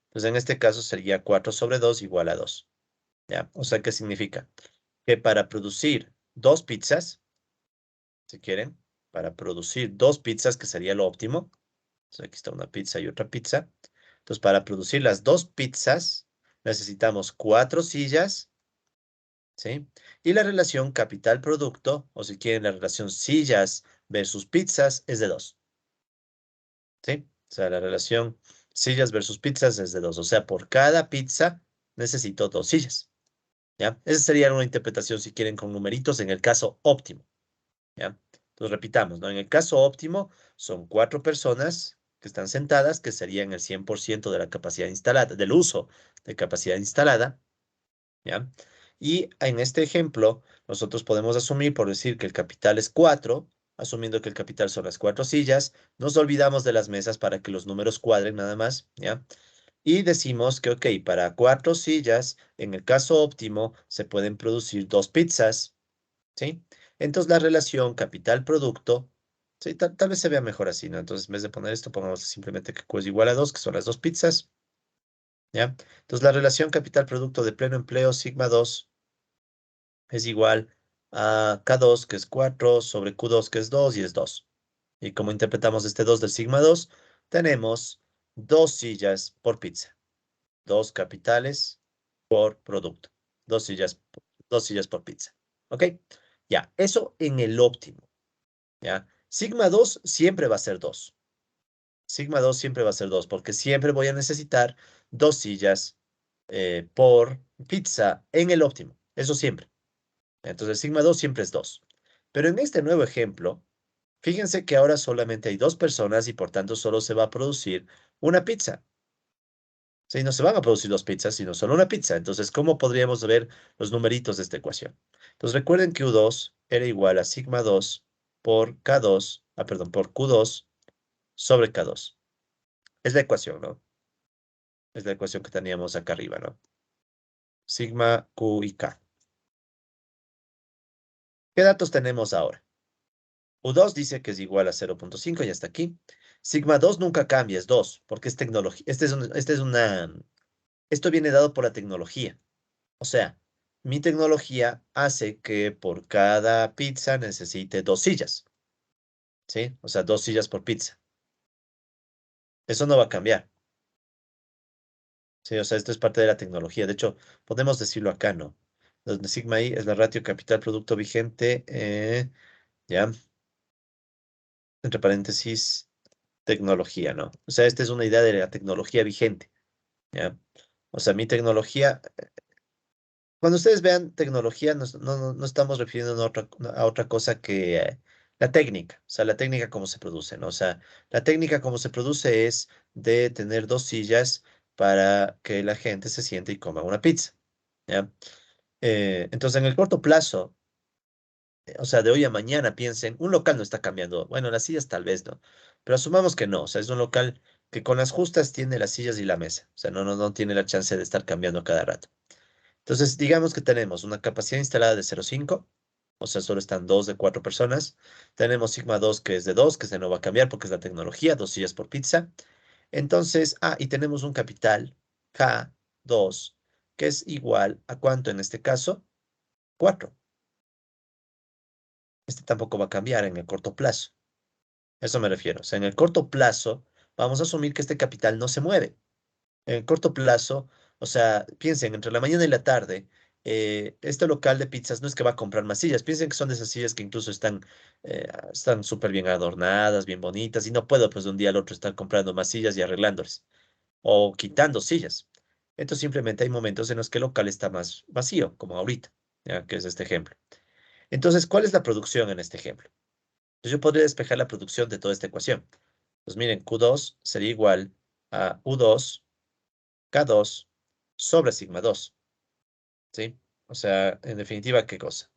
Entonces, en este caso sería 4 sobre 2 igual a 2. ¿Ya? O sea, ¿qué significa? Que para producir dos pizzas, si quieren, para producir dos pizzas, que sería lo óptimo. Entonces, aquí está una pizza y otra pizza. Entonces, para producir las dos pizzas, necesitamos 4 sillas, ¿sí? Y la relación capital-producto, o si quieren, la relación sillas versus pizzas, es de 2, ¿sí? O sea, la relación sillas versus pizzas es de 2. O sea, por cada pizza necesito 2 sillas, ¿ya? Esa sería una interpretación, si quieren, con numeritos en el caso óptimo, ¿ya? Entonces, repitamos, ¿no? En el caso óptimo, son 4 personas que están sentadas, que serían el 100% de la capacidad instalada, del uso de capacidad instalada, ¿ya? Y en este ejemplo, nosotros podemos asumir, por decir que el capital es 4, asumiendo que el capital son las 4 sillas, nos olvidamos de las mesas para que los números cuadren nada más, ¿ya? Y decimos que, ok, para 4 sillas, en el caso óptimo, se pueden producir 2 pizzas, ¿sí? Entonces la relación capital-producto, ¿sí? Tal vez se vea mejor así, ¿no? Entonces en vez de poner esto, pongamos simplemente que Q es igual a 2, que son las 2 pizzas, ¿ya? Entonces la relación capital-producto de pleno empleo, sigma 2, es igual a K2, que es 4, sobre Q2, que es 2, y es 2. Y como interpretamos este 2 del sigma 2, tenemos 2 sillas por pizza, 2 capitales por producto, 2 sillas, 2 sillas por pizza. ¿Ok? Ya, eso en el óptimo. ¿Ya? Sigma 2 siempre va a ser 2. Sigma 2 siempre va a ser 2, porque siempre voy a necesitar 2 sillas por pizza en el óptimo. Eso siempre. Entonces, sigma 2 siempre es 2. Pero en este nuevo ejemplo, fíjense que ahora solamente hay 2 personas y por tanto solo se va a producir una pizza. Sí, no se van a producir 2 pizzas, sino solo una pizza. Entonces, ¿cómo podríamos ver los numeritos de esta ecuación? Entonces, recuerden que U2 era igual a sigma 2 por K2, perdón, por Q2 sobre K2. Es la ecuación, ¿no? Es la ecuación que teníamos acá arriba, ¿no? Sigma, Q y K. ¿Qué datos tenemos ahora? U2 dice que es igual a 0.5 y hasta aquí. Sigma 2 nunca cambia, es 2, porque es tecnología. Esto viene dado por la tecnología. O sea, mi tecnología hace que por cada pizza necesite 2 sillas, ¿sí? O sea, 2 sillas por pizza. Eso no va a cambiar, ¿sí? O sea, esto es parte de la tecnología. De hecho, podemos decirlo acá, ¿no? Donde sigma I es la ratio capital-producto vigente, ¿ya? Entre paréntesis, tecnología, ¿no? O sea, esta es una idea de la tecnología vigente, ¿ya? O sea, mi tecnología, cuando ustedes vean tecnología, no estamos refiriendo a otra cosa que la técnica, o sea, la técnica como se produce, ¿no? O sea, la técnica como se produce es de tener 2 sillas para que la gente se siente y coma una pizza, ¿ya? Entonces, en el corto plazo, o sea, de hoy a mañana, piensen, un local no está cambiando. Bueno, las sillas tal vez no, pero asumamos que no. O sea, es un local que con las justas tiene las sillas y la mesa. O sea, no tiene la chance de estar cambiando cada rato. Entonces, digamos que tenemos una capacidad instalada de 0,5, o sea, solo están 2 de 4 personas. Tenemos sigma 2 que es de 2, que se no va a cambiar porque es la tecnología, 2 sillas por pizza. Entonces, y tenemos un capital K2, que es igual a ¿cuánto en este caso? 4. Este tampoco va a cambiar en el corto plazo. Eso me refiero. O sea, en el corto plazo, vamos a asumir que este capital no se mueve. En el corto plazo, o sea, piensen, entre la mañana y la tarde, este local de pizzas no es que va a comprar más sillas. Piensen que son de esas sillas que incluso están súper bien adornadas, bien bonitas, y no puedo, pues, de un día al otro estar comprando más sillas y arreglándoles, o quitando sillas. Entonces, simplemente hay momentos en los que el local está más vacío, como ahorita, ya que es este ejemplo. Entonces, ¿cuál es la producción en este ejemplo? Entonces yo podría despejar la producción de toda esta ecuación. Pues miren, Q2 sería igual a U2, K2 sobre sigma 2, ¿sí? O sea, en definitiva, ¿qué cosa?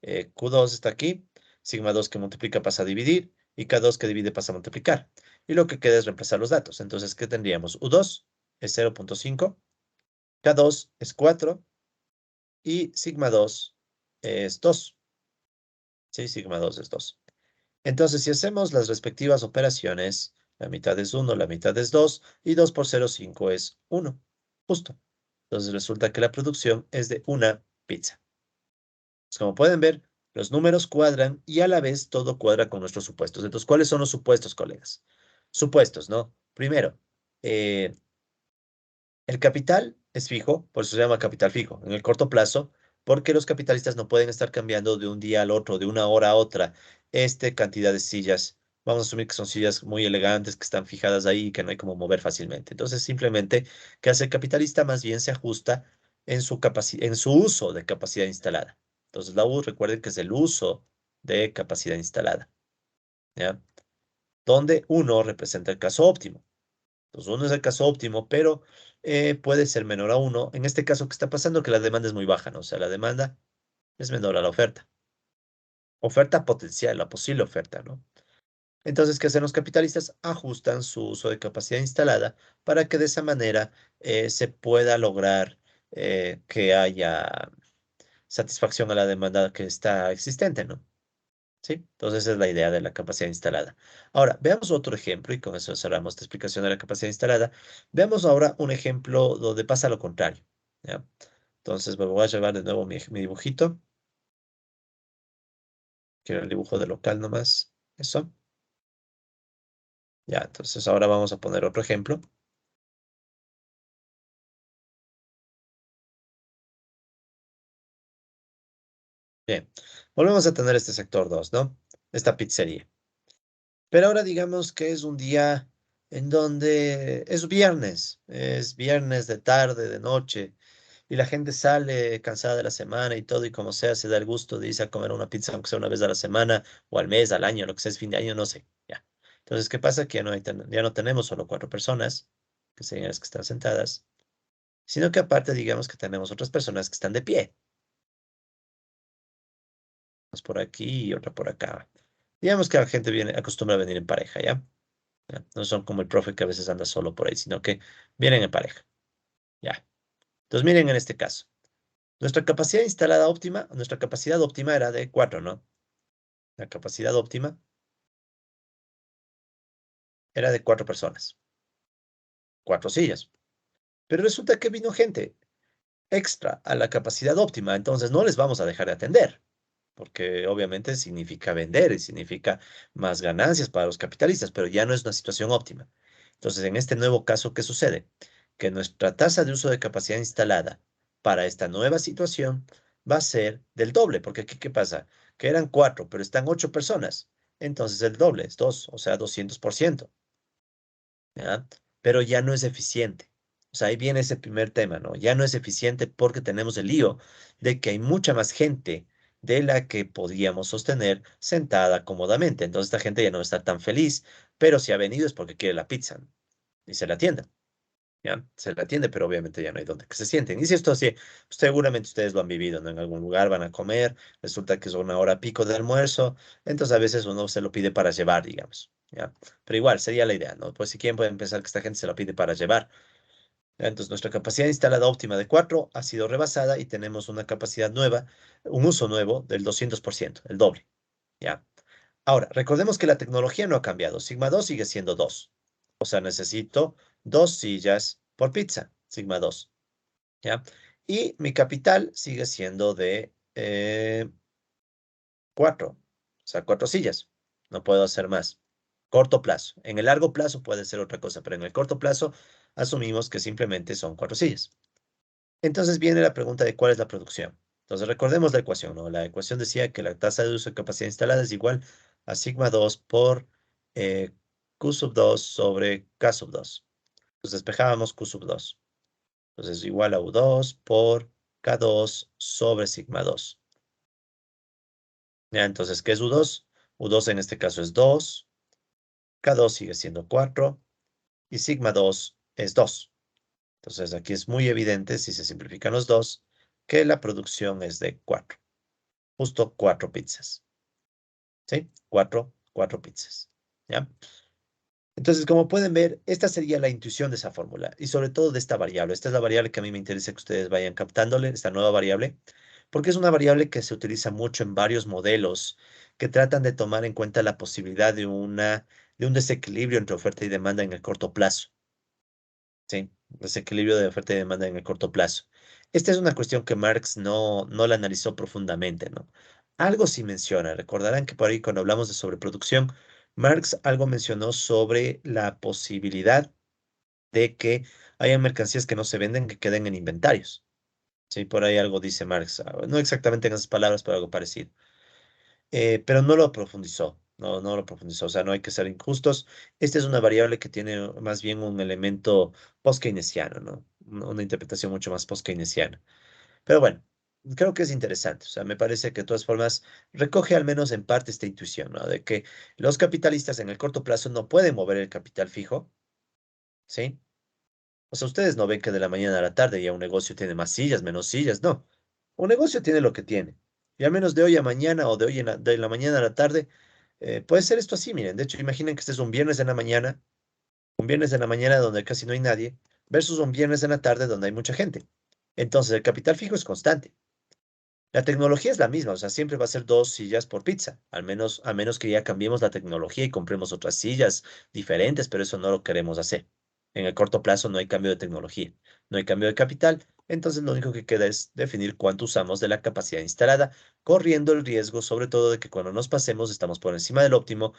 Q2 está aquí, sigma 2 que multiplica pasa a dividir, y K2 que divide pasa a multiplicar. Y lo que queda es reemplazar los datos. Entonces, ¿qué tendríamos? U2 es 0.5, K2 es 4 y sigma 2 es 2. Sí, sigma 2 es 2. Entonces, si hacemos las respectivas operaciones, la mitad es 1, la mitad es 2, y 2 por 0,5 es 1. Justo. Entonces, resulta que la producción es de una pizza. Pues, como pueden ver, los números cuadran y a la vez todo cuadra con nuestros supuestos. Entonces, ¿cuáles son los supuestos, colegas? Supuestos, ¿no? Primero, eh, el capital es fijo, por eso se llama capital fijo, en el corto plazo, porque los capitalistas no pueden estar cambiando de un día al otro, de una hora a otra, cantidad de sillas. Vamos a asumir que son sillas muy elegantes, que están fijadas ahí y que no hay como mover fácilmente. Entonces, simplemente, ¿qué hace el capitalista? Más bien se ajusta en su uso de capacidad instalada. Entonces, la U, recuerden que es el uso de capacidad instalada, ¿ya? Donde uno representa el caso óptimo. Entonces, uno es el caso óptimo, pero puede ser menor a uno. En este caso, ¿qué está pasando? Que la demanda es muy baja, ¿no? O sea, la demanda es menor a la oferta. Oferta potencial, la posible oferta, ¿no? Entonces, ¿qué hacen los capitalistas? Ajustan su uso de capacidad instalada para que de esa manera se pueda lograr que haya satisfacción a la demanda que está existente, ¿no? ¿Sí? Entonces, esa es la idea de la capacidad instalada. Ahora, veamos otro ejemplo y con eso cerramos esta explicación de la capacidad instalada. Veamos ahora un ejemplo donde pasa lo contrario, ¿ya? Entonces, me voy a llevar de nuevo mi dibujito. Quiero el dibujo de local nomás. Eso. Ya, entonces ahora vamos a poner otro ejemplo. Bien, volvemos a tener este sector 2, ¿no? Esta pizzería. Pero ahora digamos que es un día en donde es viernes de tarde, de noche, y la gente sale cansada de la semana y todo, y como sea, se da el gusto de irse a comer una pizza, aunque sea una vez a la semana, o al mes, al año, lo que sea, es fin de año, no sé, ya. Entonces, ¿qué pasa? Que ya no tenemos solo 4 personas, que serían las que están sentadas, sino que aparte, digamos que tenemos otras personas que están de pie, unas por aquí y otra por acá. Digamos que la gente acostumbra a venir en pareja, ¿ya? ¿Ya? No son como el profe que a veces anda solo por ahí, sino que vienen en pareja. Ya. Entonces, miren en este caso. Nuestra capacidad óptima era de 4, ¿no? La capacidad óptima era de 4 personas, 4 sillas. Pero resulta que vino gente extra a la capacidad óptima, entonces no les vamos a dejar de atender, porque obviamente significa vender y significa más ganancias para los capitalistas, pero ya no es una situación óptima. Entonces, en este nuevo caso, ¿qué sucede? Que nuestra tasa de uso de capacidad instalada para esta nueva situación va a ser del doble, porque aquí, ¿qué pasa? Que eran 4, pero están 8 personas. Entonces el doble es 2, o sea, 200%. ¿Ya? Pero ya no es eficiente. O sea, ahí viene ese primer tema, ¿no? Ya no es eficiente porque tenemos el lío de que hay mucha más gente de la que podíamos sostener sentada cómodamente. Entonces esta gente ya no va a estar tan feliz, pero si ha venido es porque quiere la pizza, ¿no? Y se la atienda. ¿Ya? Se la atiende, pero obviamente ya no hay donde que se sienten. Y si esto así, seguramente ustedes lo han vivido, ¿no? En algún lugar van a comer, resulta que es una hora pico de almuerzo, entonces a veces uno se lo pide para llevar, digamos, ¿ya? Pero igual, sería la idea, ¿no? Pues si quién puede pensar que esta gente se lo pide para llevar. ¿Ya? Entonces nuestra capacidad instalada óptima de 4 ha sido rebasada y tenemos una capacidad nueva, un uso nuevo del 200%, el doble, ¿ya? Ahora, recordemos que la tecnología no ha cambiado. Sigma 2 sigue siendo 2. O sea, necesito 2 sillas por pizza, sigma 2. ¿Ya? Y mi capital sigue siendo de 4. O sea, 4 sillas. No puedo hacer más. Corto plazo. En el largo plazo puede ser otra cosa, pero en el corto plazo asumimos que simplemente son 4 sillas. Entonces viene la pregunta de cuál es la producción. Entonces recordemos la ecuación, ¿no? La ecuación decía que la tasa de uso de capacidad instalada es igual a sigma 2 por Q sub 2 sobre K sub 2. Entonces despejábamos Q sub 2. Entonces es igual a U2 por K2 sobre sigma 2. ¿Ya? Entonces, ¿qué es U2? U2 en este caso es 2, K2 sigue siendo 4 y sigma 2 es 2. Entonces aquí es muy evidente, si se simplifican los dos, que la producción es de 4. Justo 4 pizzas. ¿Sí? Cuatro pizzas. ¿Ya? Entonces, como pueden ver, esta sería la intuición de esa fórmula y sobre todo de esta variable. Esta es la variable que a mí me interesa que ustedes vayan captándole, esta nueva variable, porque es una variable que se utiliza mucho en varios modelos que tratan de tomar en cuenta la posibilidad de un desequilibrio entre oferta y demanda en el corto plazo. Sí, desequilibrio de oferta y demanda en el corto plazo. Esta es una cuestión que Marx no la analizó profundamente, ¿no? Algo sí menciona, recordarán que por ahí cuando hablamos de sobreproducción, Marx algo mencionó sobre la posibilidad de que haya mercancías que no se venden que queden en inventarios. Sí, por ahí algo dice Marx, no exactamente en esas palabras, pero algo parecido. Pero no lo profundizó, no lo profundizó, o sea, no hay que ser injustos. Esta es una variable que tiene más bien un elemento post-keynesiano, ¿no? Una interpretación mucho más post-keynesiana. Pero bueno, creo que es interesante, o sea, me parece que de todas formas recoge al menos en parte esta intuición, ¿no? De que los capitalistas en el corto plazo no pueden mover el capital fijo, ¿sí? O sea, ustedes no ven que de la mañana a la tarde ya un negocio tiene más sillas, menos sillas, no. Un negocio tiene lo que tiene. Y al menos de hoy a mañana o de la mañana a la tarde, puede ser esto así, miren. De hecho, imaginen que este es un viernes en la mañana, un viernes en la mañana donde casi no hay nadie, versus un viernes en la tarde donde hay mucha gente. Entonces, el capital fijo es constante. La tecnología es la misma, o sea, siempre va a ser dos sillas por pizza, a menos que ya cambiemos la tecnología y compremos otras sillas diferentes, pero eso no lo queremos hacer. En el corto plazo no hay cambio de tecnología, no hay cambio de capital, entonces lo único que queda es definir cuánto usamos de la capacidad instalada, corriendo el riesgo sobre todo de que cuando nos pasemos estamos por encima del óptimo.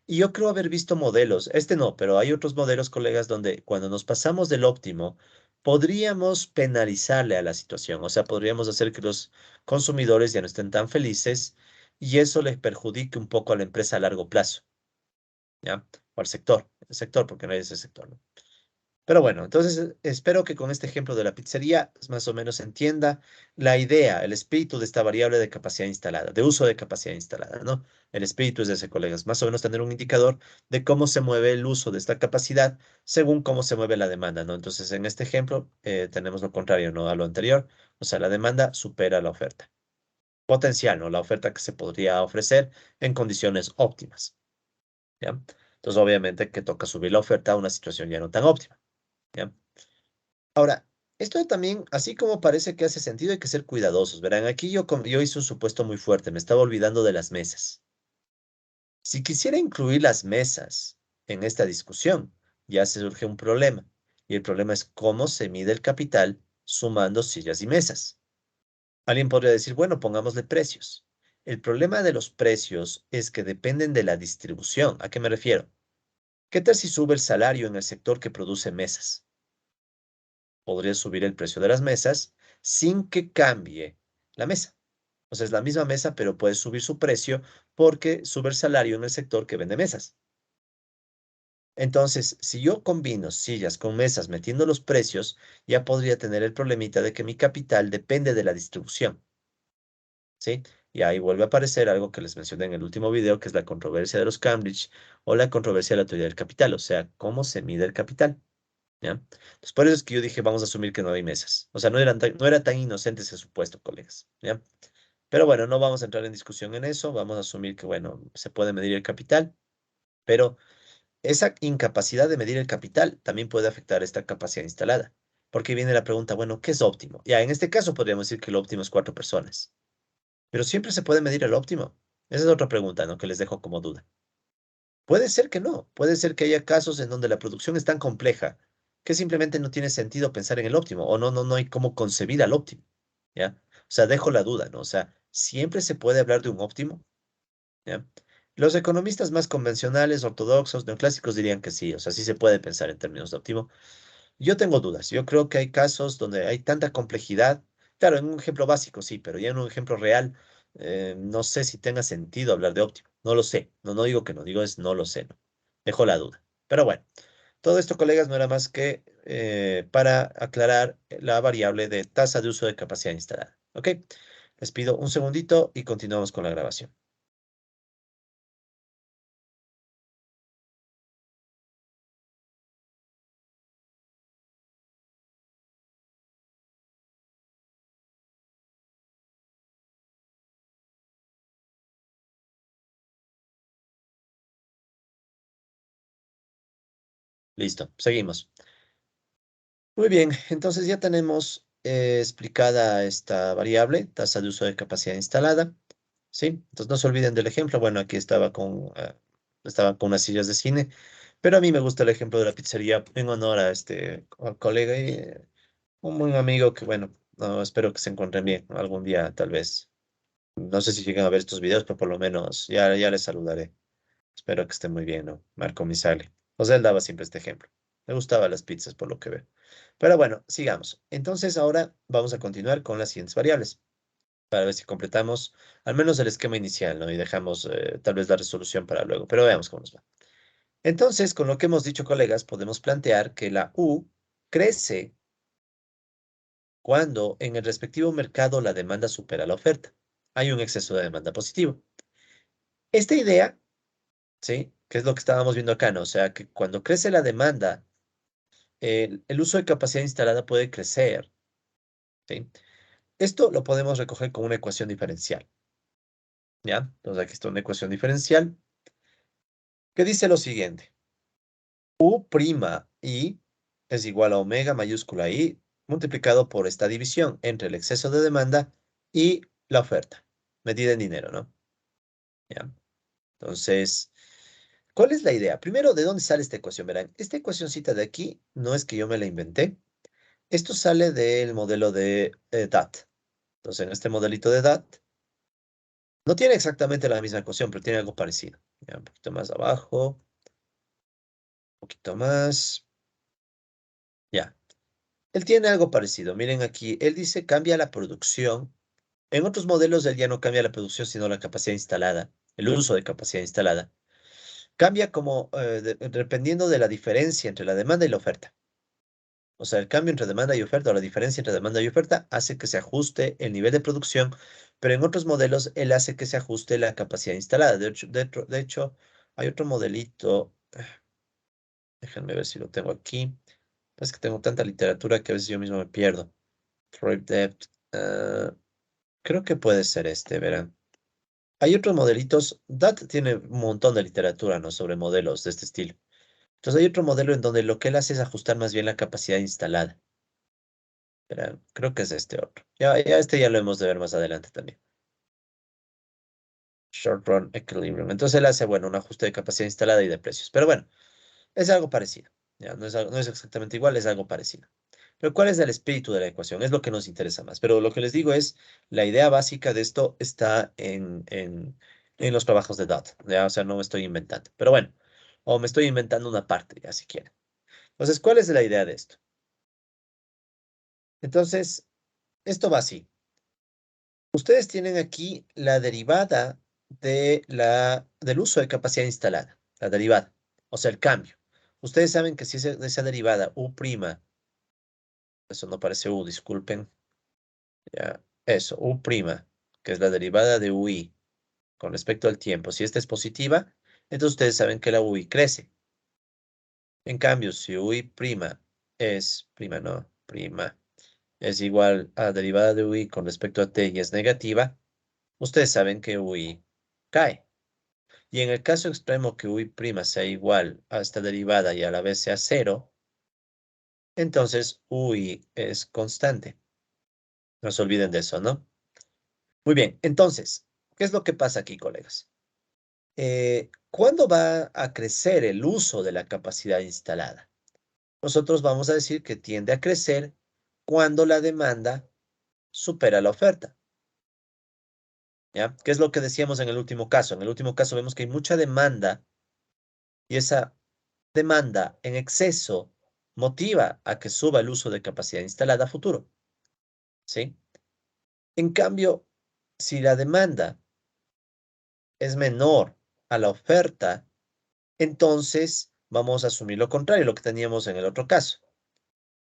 Y yo creo haber visto modelos, este no, pero hay otros modelos, colegas, donde cuando nos pasamos del óptimo, podríamos penalizarle a la situación, o sea, podríamos hacer que los consumidores ya no estén tan felices y eso les perjudique un poco a la empresa a largo plazo, ¿ya? O al sector, el sector, porque no hay ese sector, ¿no? Pero bueno, entonces espero que con este ejemplo de la pizzería más o menos se entienda la idea, el espíritu de esta variable de capacidad instalada, de uso de capacidad instalada, ¿no? El espíritu es de ese, colegas, más o menos tener un indicador de cómo se mueve el uso de esta capacidad según cómo se mueve la demanda, ¿no? Entonces, en este ejemplo, tenemos lo contrario, ¿no? A lo anterior, o sea, la demanda supera la oferta. Potencial, ¿no? La oferta que se podría ofrecer en condiciones óptimas, ¿ya? Entonces, obviamente que toca subir la oferta a una situación ya no tan óptima, ¿ya? Ahora, esto también, así como parece que hace sentido, hay que ser cuidadosos. Verán, aquí yo hice un supuesto muy fuerte, me estaba olvidando de las mesas. Si quisiera incluir las mesas en esta discusión, ya se surge un problema. Y el problema es cómo se mide el capital sumando sillas y mesas. Alguien podría decir, bueno, pongámosle precios. El problema de los precios es que dependen de la distribución. ¿A qué me refiero? ¿Qué tal si sube el salario en el sector que produce mesas? Podría subir el precio de las mesas sin que cambie la mesa. O sea, es la misma mesa, pero puede subir su precio porque sube el salario en el sector que vende mesas. Entonces, si yo combino sillas con mesas metiendo los precios, ya podría tener el problemita de que mi capital depende de la distribución, ¿sí? Y ahí vuelve a aparecer algo que les mencioné en el último video, que es la controversia de los Cambridge o la controversia de la teoría del capital, o sea, cómo se mide el capital. ¿Ya? Entonces, por eso es que yo dije, vamos a asumir que no hay mesas. O sea, no era tan inocente ese supuesto, colegas. ¿Ya? Pero bueno, no vamos a entrar en discusión en eso. Vamos a asumir que, bueno, se puede medir el capital, pero esa incapacidad de medir el capital también puede afectar esta capacidad instalada. Porque viene la pregunta, bueno, ¿qué es óptimo? Ya, en este caso podríamos decir que lo óptimo es 4 personas. Pero siempre se puede medir el óptimo. Esa es otra pregunta, ¿no? Que les dejo como duda. Puede ser que no, puede ser que haya casos en donde la producción es tan compleja que simplemente no tiene sentido pensar en el óptimo o no hay cómo concebir al óptimo, ¿ya? O sea, dejo la duda, ¿no? O sea, ¿siempre se puede hablar de un óptimo? ¿Ya? Los economistas más convencionales, ortodoxos, neoclásicos dirían que sí, o sea, sí se puede pensar en términos de óptimo. Yo tengo dudas, yo creo que hay casos donde hay tanta complejidad, claro, en un ejemplo básico sí, pero ya en un ejemplo real, no sé si tenga sentido hablar de óptimo, no lo sé, no digo que no, digo es no lo sé, no. Dejo la duda. Pero bueno, todo esto, colegas, no era más que para aclarar la variable de tasa de uso de capacidad instalada. ¿Ok? Les pido un segundito y continuamos con la grabación. Listo, seguimos. Muy bien, entonces ya tenemos explicada esta variable, tasa de uso de capacidad instalada. ¿Sí? Entonces no se olviden del ejemplo. Bueno, aquí estaba con unas sillas de cine, pero a mí me gusta el ejemplo de la pizzería en honor a este colega y un buen amigo que, bueno, no, espero que se encuentren bien algún día, tal vez. No sé si llegan a ver estos videos, pero por lo menos ya les saludaré. Espero que estén muy bien, ¿no? Marco Misale. José él daba siempre este ejemplo. Me gustaban las pizzas, por lo que veo. Pero bueno, sigamos. Entonces ahora vamos a continuar con las siguientes variables para ver si completamos al menos el esquema inicial, ¿no? Y dejamos tal vez la resolución para luego, pero veamos cómo nos va. Entonces, con lo que hemos dicho, colegas, podemos plantear que la U crece cuando en el respectivo mercado la demanda supera la oferta. Hay un exceso de demanda positivo. Esta idea, ¿sí? Que es lo que estábamos viendo acá, ¿no? O sea, que cuando crece la demanda, el uso de capacidad instalada puede crecer, ¿sí? Esto lo podemos recoger con una ecuación diferencial, ¿ya? Entonces aquí está una ecuación diferencial que dice lo siguiente. U prima I es igual a omega mayúscula I multiplicado por esta división entre el exceso de demanda y la oferta, medida en dinero, ¿no? ¿Ya? Entonces, ¿cuál es la idea? Primero, ¿de dónde sale esta ecuación? Verán, esta ecuacioncita de aquí no es que yo me la inventé. Esto sale del modelo de DAT. Entonces, en este modelito de DAT, no tiene exactamente la misma ecuación, pero tiene algo parecido. Ya, un poquito más abajo, un poquito más. Ya. Él tiene algo parecido. Miren aquí, él dice cambia la producción. En otros modelos él ya no cambia la producción, sino la capacidad instalada, el uso de capacidad instalada. Cambia como dependiendo de la diferencia entre la demanda y la oferta. O sea, el cambio entre demanda y oferta o la diferencia entre demanda y oferta hace que se ajuste el nivel de producción, pero en otros modelos él hace que se ajuste la capacidad instalada. De hecho, hay otro modelito. Déjenme ver si lo tengo aquí. Es que tengo tanta literatura que a veces yo mismo me pierdo. Freud Depth. Creo que puede ser este, verán. Hay otros modelitos. DAT tiene un montón de literatura, ¿no? Sobre modelos de este estilo. Entonces hay otro modelo en donde lo que él hace es ajustar más bien la capacidad instalada. Verán, creo que es este otro. Ya este ya lo hemos de ver más adelante también. Short Run Equilibrium. Entonces él hace, bueno, un ajuste de capacidad instalada y de precios. Pero bueno, es algo parecido. Ya, no es exactamente igual, es algo parecido. Pero ¿cuál es el espíritu de la ecuación? Es lo que nos interesa más. Pero lo que les digo es, la idea básica de esto está en los trabajos de Dot. ¿Ya? O sea, no me estoy inventando. Pero bueno, o me estoy inventando una parte, ya si quieren. Entonces, ¿cuál es la idea de esto? Entonces, esto va así. Ustedes tienen aquí la derivada del uso de capacidad instalada. La derivada, o sea, el cambio. Ustedes saben que si esa derivada U', eso no parece U, disculpen. Ya, eso, U', que es la derivada de UI con respecto al tiempo. Si esta es positiva, entonces ustedes saben que la UI crece. En cambio, si UI' es prima, no, prima, es igual a la derivada de UI con respecto a t y es negativa, ustedes saben que UI cae. Y en el caso extremo que UI' sea igual a esta derivada y a la vez sea cero, entonces UI es constante. No se olviden de eso, ¿no? Muy bien, entonces, ¿qué es lo que pasa aquí, colegas? ¿Cuándo va a crecer el uso de la capacidad instalada? Nosotros vamos a decir que tiende a crecer cuando la demanda supera la oferta, ¿ya? ¿Qué es lo que decíamos en el último caso? En el último caso vemos que hay mucha demanda y esa demanda en exceso motiva a que suba el uso de capacidad instalada a futuro, ¿sí? En cambio, si la demanda es menor a la oferta, entonces vamos a asumir lo contrario, lo que teníamos en el otro caso,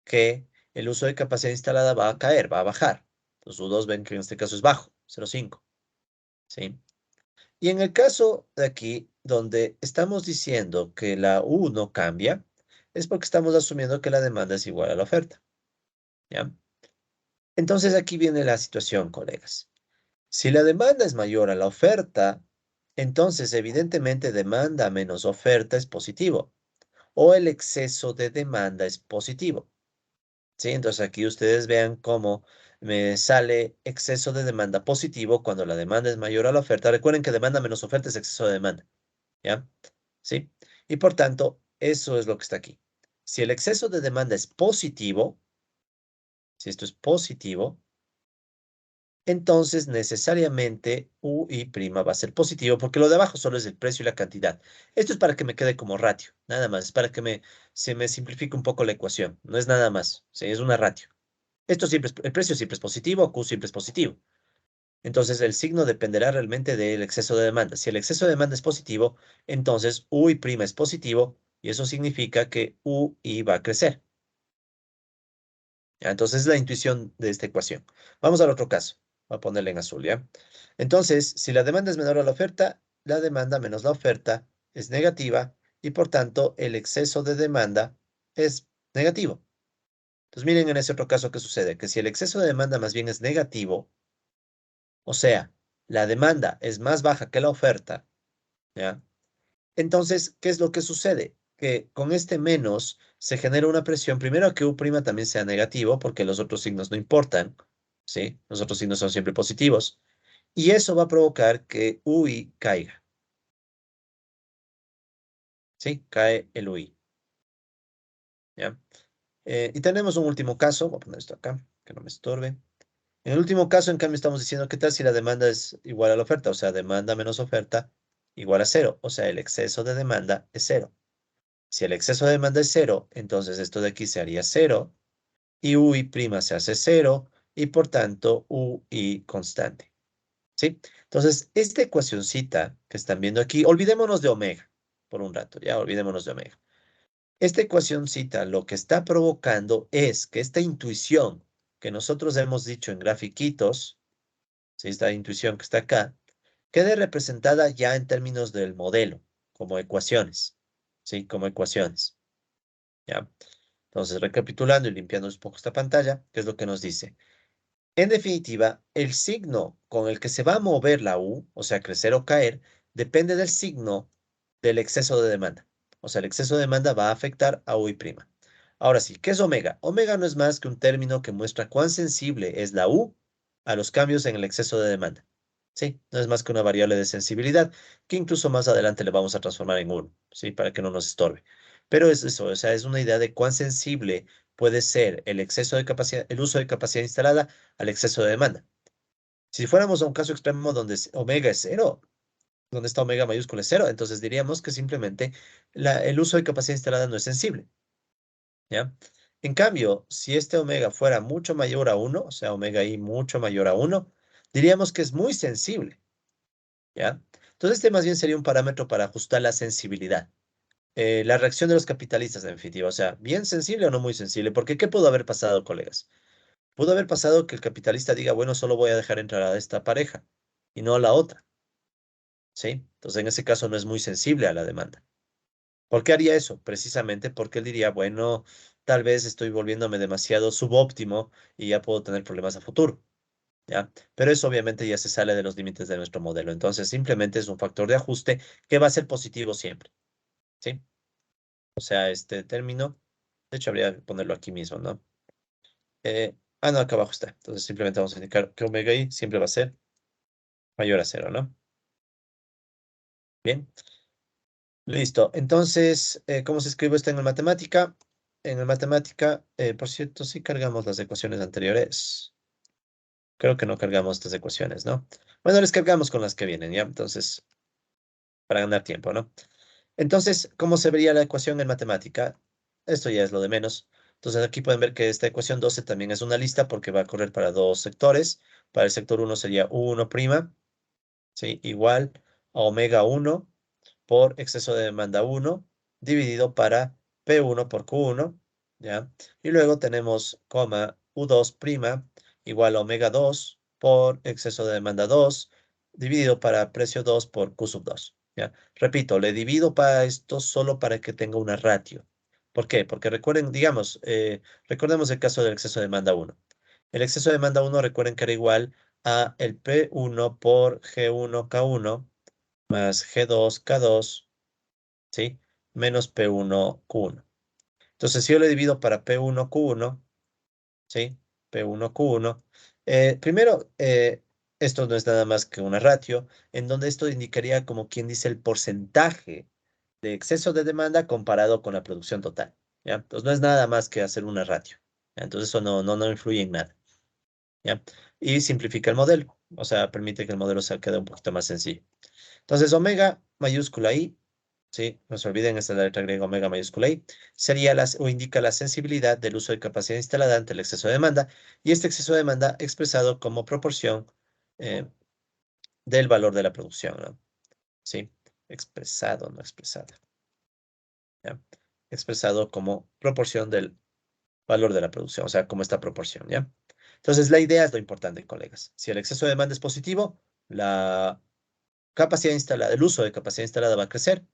que el uso de capacidad instalada va a caer, va a bajar. Los U2 ven que en este caso es bajo, 0,5, ¿sí? Y en el caso de aquí, donde estamos diciendo que la U no cambia, es porque estamos asumiendo que la demanda es igual a la oferta, ¿ya? Entonces aquí viene la situación, colegas. Si la demanda es mayor a la oferta, entonces evidentemente demanda menos oferta es positivo. o el exceso de demanda es positivo. ¿Sí? Entonces aquí ustedes vean cómo me sale exceso de demanda positivo cuando la demanda es mayor a la oferta. Recuerden que demanda menos oferta es exceso de demanda. ¿Ya? ¿Sí? Y por tanto, eso es lo que está aquí. Si el exceso de demanda es positivo, si esto es positivo, entonces necesariamente UI' va a ser positivo porque lo de abajo solo es el precio y la cantidad. Esto es para que me quede como ratio, nada más, es para que se me simplifique un poco la ecuación, no es nada más, ¿sí? Es una ratio. Esto siempre el precio siempre es positivo, Q siempre es positivo. Entonces el signo dependerá realmente del exceso de demanda. Si el exceso de demanda es positivo, entonces UI' es positivo y eso significa que UI va a crecer. ¿Ya? Entonces es la intuición de esta ecuación. Vamos al otro caso. Voy a ponerle en azul, ¿ya? Entonces, si la demanda es menor a la oferta, la demanda menos la oferta es negativa y por tanto el exceso de demanda es negativo. Entonces miren en ese otro caso qué sucede, que si el exceso de demanda más bien es negativo, o sea, la demanda es más baja que la oferta, ¿ya? Entonces, ¿qué es lo que sucede? Que con este menos se genera una presión, primero que U' también sea negativo, porque los otros signos no importan, ¿sí? Los otros signos son siempre positivos. Y eso va a provocar que UI caiga, ¿sí? Cae el UI, ¿ya? Y tenemos un último caso, voy a poner esto acá, que no me estorbe. En el último caso, en cambio, estamos diciendo, ¿qué tal si la demanda es igual a la oferta? O sea, demanda menos oferta igual a cero. O sea, el exceso de demanda es cero. Si el exceso de demanda es cero, entonces esto de aquí se haría cero y UI' se hace cero y por tanto UI constante. ¿Sí? Entonces, esta ecuacioncita que están viendo aquí, olvidémonos de omega por un rato, ya olvidémonos de omega. Esta ecuacioncita lo que está provocando es que esta intuición que nosotros hemos dicho en grafiquitos, ¿sí? Esta intuición que está acá, quede representada ya en términos del modelo, como ecuaciones, ¿sí? Como ecuaciones, ¿ya? Entonces, recapitulando y limpiando un poco esta pantalla, ¿qué es lo que nos dice? En definitiva, el signo con el que se va a mover la U, o sea, crecer o caer, depende del signo del exceso de demanda. O sea, el exceso de demanda va a afectar a UI'. Ahora sí, ¿qué es omega? Omega no es más que un término que muestra cuán sensible es la U a los cambios en el exceso de demanda. Sí, no es más que una variable de sensibilidad que incluso más adelante le vamos a transformar en 1, ¿sí? Para que no nos estorbe. Pero es eso, o sea, es una idea de cuán sensible puede ser el exceso de capacidad, el uso de capacidad instalada al exceso de demanda. Si fuéramos a un caso extremo donde omega es cero, donde esta omega mayúscula es cero, entonces diríamos que simplemente el uso de capacidad instalada no es sensible, ¿ya? En cambio, si este omega fuera mucho mayor a 1, o sea, omega i mucho mayor a 1, diríamos que es muy sensible, ¿ya? Entonces este más bien sería un parámetro para ajustar la sensibilidad. La reacción de los capitalistas, en definitiva, o sea, bien sensible o no muy sensible, porque ¿qué pudo haber pasado, colegas? Pudo haber pasado que el capitalista diga, bueno, solo voy a dejar entrar a esta pareja y no a la otra, ¿sí? Entonces, en ese caso no es muy sensible a la demanda. ¿Por qué haría eso? Precisamente porque él diría, bueno, tal vez estoy volviéndome demasiado subóptimo y ya puedo tener problemas a futuro, ¿ya? Pero eso obviamente ya se sale de los límites de nuestro modelo. Entonces, simplemente es un factor de ajuste que va a ser positivo siempre, ¿sí? O sea, este término, de hecho, habría que ponerlo aquí mismo, ¿no? No, acá abajo está. Entonces, simplemente vamos a indicar que omega i siempre va a ser mayor a cero, ¿no? Bien, listo. Entonces, ¿cómo se escribe esto en el matemática? En el matemática, por cierto, sí cargamos las ecuaciones anteriores. Creo que no cargamos estas ecuaciones, ¿no? Bueno, les cargamos con las que vienen, ¿ya? Entonces, para ganar tiempo, ¿no? Entonces, ¿cómo se vería la ecuación en matemática? Esto ya es lo de menos. Entonces, aquí pueden ver que esta ecuación 12 también es una lista porque va a correr para dos sectores. Para el sector 1 sería U1', ¿sí? Igual a omega 1 por exceso de demanda 1 dividido para P1 por Q1, ¿ya? Y luego tenemos, coma, U2' igual a omega 2 por exceso de demanda 2 dividido para precio 2 por Q sub 2, ¿ya? Repito, le divido para esto solo para que tenga una ratio. ¿Por qué? Porque recuerden, digamos, recordemos el caso del exceso de demanda 1. El exceso de demanda 1, recuerden que era igual a el P1 por G1K1 más G2K2, ¿sí? menos P1 Q1. Entonces, si yo le divido para P1 Q1, ¿sí? P1 Q1. Primero, esto no es nada más que una ratio, en donde esto indicaría como quien dice el porcentaje de exceso de demanda comparado con la producción total, ¿ya? Entonces, no es nada más que hacer una ratio, ¿ya? Entonces, eso no influye en nada, ¿ya? Y simplifica el modelo, o sea, permite que el modelo se quede un poquito más sencillo. Entonces, omega mayúscula I, ¿sí? No se olviden, esta es la letra griega omega mayúscula I, sería o indica la sensibilidad del uso de capacidad instalada ante el exceso de demanda, y este exceso de demanda expresado como proporción eh, del valor de la producción, ¿no? ¿Sí? Expresado, no expresada, ¿ya? Expresado como proporción del valor de la producción, o sea, como esta proporción, ¿ya? Entonces, la idea es lo importante, colegas. Si el exceso de demanda es positivo, la capacidad instalada, el uso de capacidad instalada va a crecer.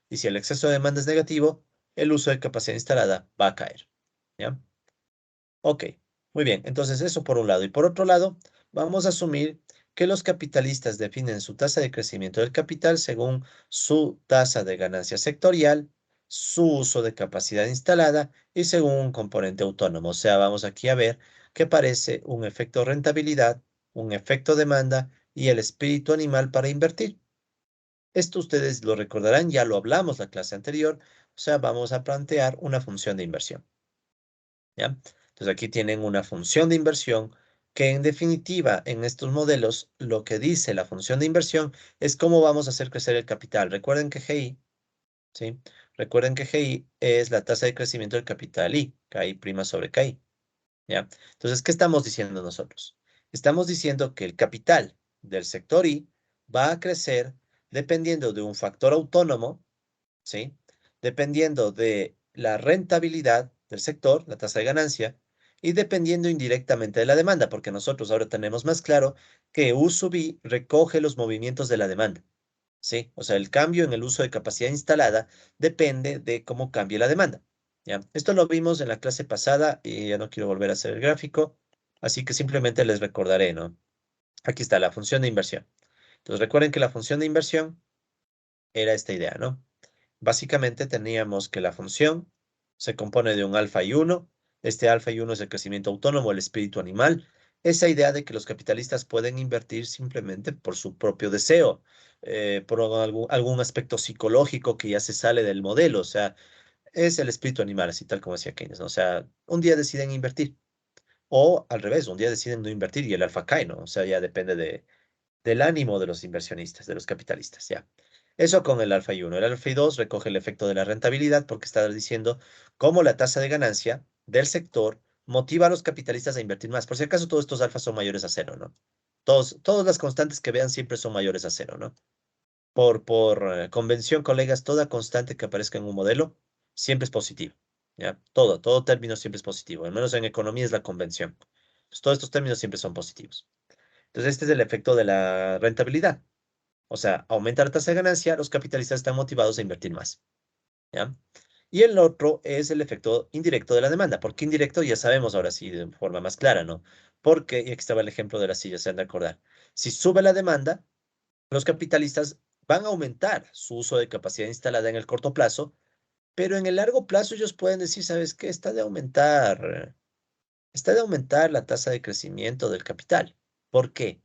Y si el exceso de demanda es negativo, el uso de capacidad instalada va a caer. ¿Ya? Ok, muy bien. Entonces eso por un lado. Y por otro lado, vamos a asumir que los capitalistas definen su tasa de crecimiento del capital según su tasa de ganancia sectorial, su uso de capacidad instalada y según un componente autónomo. O sea, vamos aquí a ver que aparece un efecto rentabilidad, un efecto demanda y el espíritu animal para invertir. Esto ustedes lo recordarán, ya lo hablamos la clase anterior, o sea, vamos a plantear una función de inversión, ¿ya? Entonces aquí tienen una función de inversión que en definitiva en estos modelos lo que dice la función de inversión es cómo vamos a hacer crecer el capital. Recuerden que GI, ¿sí? Recuerden que GI es la tasa de crecimiento del capital I, KI prima sobre KI, ¿ya? Entonces, ¿qué estamos diciendo nosotros? Estamos diciendo que el capital del sector I va a crecer dependiendo de un factor autónomo, ¿sí? Dependiendo de la rentabilidad del sector, la tasa de ganancia, y dependiendo indirectamente de la demanda, porque nosotros ahora tenemos más claro que U sub I recoge los movimientos de la demanda, ¿sí? O sea, el cambio en el uso de capacidad instalada depende de cómo cambie la demanda, ¿ya? Esto lo vimos en la clase pasada y ya no quiero volver a hacer el gráfico, así que simplemente les recordaré, ¿no? Aquí está la función de inversión. Entonces recuerden que la función de inversión era esta idea, ¿no? Básicamente teníamos que la función se compone de un alfa y uno. Este alfa y uno es el crecimiento autónomo, el espíritu animal. Esa idea de que los capitalistas pueden invertir simplemente por su propio deseo, por algún aspecto psicológico que ya se sale del modelo. O sea, es el espíritu animal, así tal como decía Keynes, ¿no? O sea, un día deciden invertir. O al revés, un día deciden no invertir y el alfa cae, ¿no? O sea, ya depende del ánimo de los inversionistas, de los capitalistas, ya. Eso con el alfa y 1. El alfa y 2 recoge el efecto de la rentabilidad porque está diciendo cómo la tasa de ganancia del sector motiva a los capitalistas a invertir más. Por si acaso todos estos alfas son mayores a cero, ¿no? Todas las constantes que vean siempre son mayores a cero, ¿no? Por convención, colegas, toda constante que aparezca en un modelo siempre es positiva, ¿ya? Todo término siempre es positivo. Al menos en economía es la convención. Pues todos estos términos siempre son positivos. Entonces, este es el efecto de la rentabilidad. O sea, aumenta la tasa de ganancia, los capitalistas están motivados a invertir más, ¿ya? Y el otro es el efecto indirecto de la demanda. ¿Por qué indirecto? Ya sabemos ahora sí de forma más clara, ¿no? Porque, y aquí estaba el ejemplo de la silla, se han de acordar. Si sube la demanda, los capitalistas van a aumentar su uso de capacidad instalada en el corto plazo, pero en el largo plazo ellos pueden decir, ¿sabes qué? Está de aumentar la tasa de crecimiento del capital. ¿Por qué?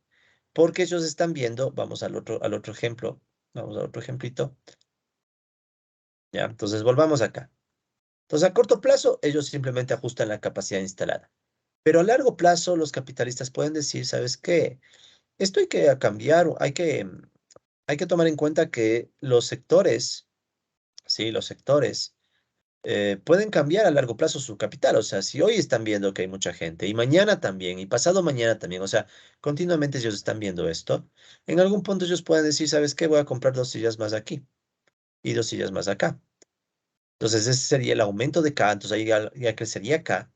Porque ellos están viendo, vamos al otro ejemplo, vamos al otro ejemplito, ¿ya? Entonces volvamos acá. Entonces a corto plazo ellos simplemente ajustan la capacidad instalada, pero a largo plazo los capitalistas pueden decir, ¿sabes qué? Esto hay que cambiar, hay que tomar en cuenta que los sectores, sí, los sectores pueden cambiar a largo plazo su capital. O sea, si hoy están viendo que hay mucha gente y mañana también y pasado mañana también, o sea, continuamente ellos están viendo esto, en algún punto ellos pueden decir, ¿sabes qué? Voy a comprar 2 sillas más aquí y 2 sillas más acá. Entonces ese sería el aumento de K, entonces ahí ya crecería K,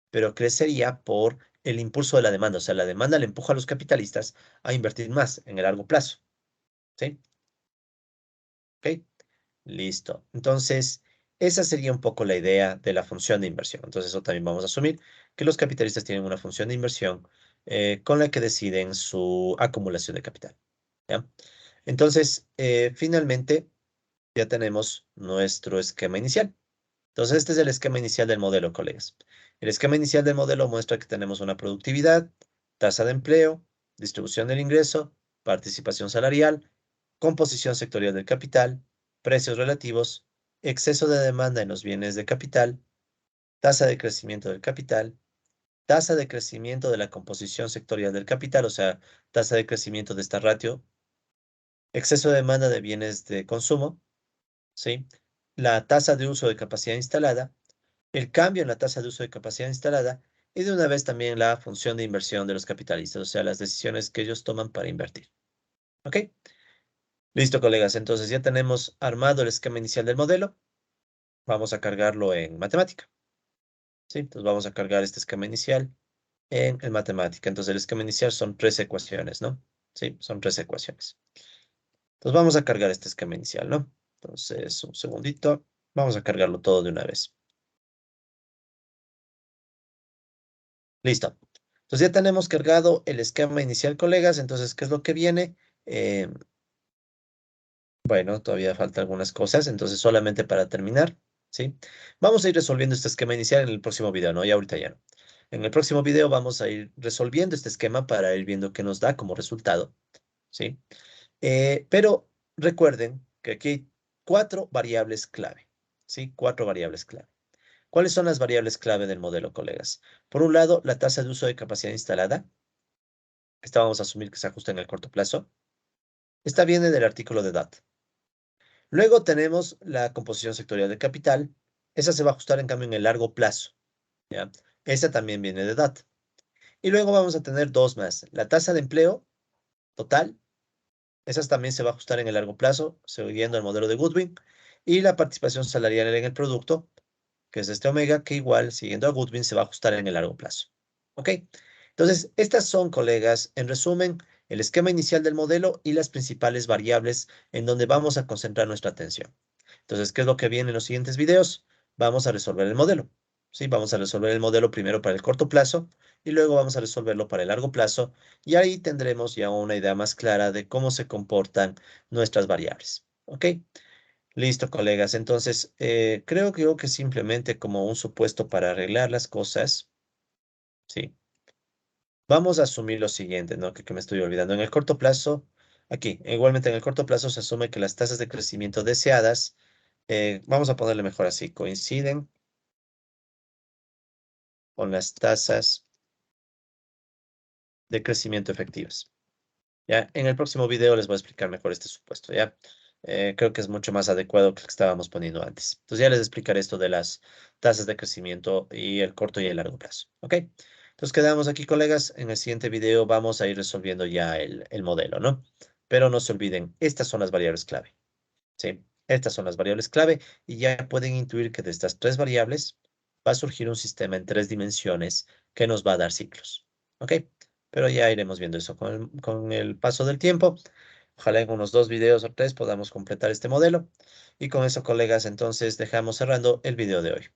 pero crecería por el impulso de la demanda. O sea, la demanda le empuja a los capitalistas a invertir más en el largo plazo. ¿Sí? ¿Ok? Listo. Entonces, esa sería un poco la idea de la función de inversión. Entonces, eso también vamos a asumir que los capitalistas tienen una función de inversión con la que deciden su acumulación de capital. ¿Ya? Entonces, finalmente, ya tenemos nuestro esquema inicial. Entonces, este es el esquema inicial del modelo, colegas. El esquema inicial del modelo muestra que tenemos una productividad, tasa de empleo, distribución del ingreso, participación salarial, composición sectorial del capital, precios relativos, exceso de demanda en los bienes de capital, tasa de crecimiento del capital, tasa de crecimiento de la composición sectorial del capital, o sea, tasa de crecimiento de esta ratio, exceso de demanda de bienes de consumo, ¿sí? La tasa de uso de capacidad instalada, el cambio en la tasa de uso de capacidad instalada y de una vez también la función de inversión de los capitalistas, o sea, las decisiones que ellos toman para invertir. ¿Ok? Listo, colegas. Entonces ya tenemos armado el esquema inicial del modelo. Vamos a cargarlo en matemática. ¿Sí? Entonces vamos a cargar este esquema inicial en matemática. Entonces el esquema inicial son tres ecuaciones, ¿no? Sí, son tres ecuaciones. Entonces vamos a cargar este esquema inicial, ¿no? Entonces, un segundito. Vamos a cargarlo todo de una vez. Listo. Entonces ya tenemos cargado el esquema inicial, colegas. Entonces, ¿qué es lo que viene? Eh, bueno, todavía falta algunas cosas. Entonces, solamente para terminar, ¿sí? Vamos a ir resolviendo este esquema inicial en el próximo video, ¿no? Y ahorita ya no. En el próximo video vamos a ir resolviendo este esquema para ir viendo qué nos da como resultado, ¿sí? Pero recuerden que aquí hay cuatro variables clave, ¿sí? Cuatro variables clave. ¿Cuáles son las variables clave del modelo, colegas? Por un lado, la tasa de uso de capacidad instalada. Esta vamos a asumir que se ajusta en el corto plazo. Esta viene del artículo de DAT. Luego tenemos la composición sectorial de capital. Esa se va a ajustar en cambio en el largo plazo, ¿ya? Esta también viene de DAT. Y luego vamos a tener dos más. La tasa de empleo total. Esa también se va a ajustar en el largo plazo, siguiendo el modelo de Goodwin. Y la participación salarial en el producto, que es este omega, que igual, siguiendo a Goodwin, se va a ajustar en el largo plazo. ¿Ok? Entonces, estas son, colegas, en resumen, el esquema inicial del modelo y las principales variables en donde vamos a concentrar nuestra atención. Entonces, ¿qué es lo que viene en los siguientes videos? Vamos a resolver el modelo. Sí, vamos a resolver el modelo primero para el corto plazo y luego vamos a resolverlo para el largo plazo y ahí tendremos ya una idea más clara de cómo se comportan nuestras variables. ¿Ok? Listo, colegas. Entonces, creo que simplemente como un supuesto para arreglar las cosas, sí. Vamos a asumir lo siguiente, ¿no? Que me estoy olvidando. En el corto plazo, aquí, igualmente en el corto plazo se asume que las tasas de crecimiento deseadas, vamos a ponerle mejor así, coinciden con las tasas de crecimiento efectivas. ¿Ya? En el próximo video les voy a explicar mejor este supuesto, ¿ya? Creo que es mucho más adecuado que el que estábamos poniendo antes. Entonces ya les explicaré esto de las tasas de crecimiento y el corto y el largo plazo, ¿ok? Entonces quedamos aquí, colegas. En el siguiente video vamos a ir resolviendo ya el modelo, ¿no? Pero no se olviden, estas son las variables clave, ¿sí? Estas son las variables clave y ya pueden intuir que de estas tres variables va a surgir un sistema en tres dimensiones que nos va a dar ciclos, ¿ok? Pero ya iremos viendo eso con el paso del tiempo. Ojalá en unos dos videos o tres podamos completar este modelo. Y con eso, colegas, entonces dejamos cerrando el video de hoy.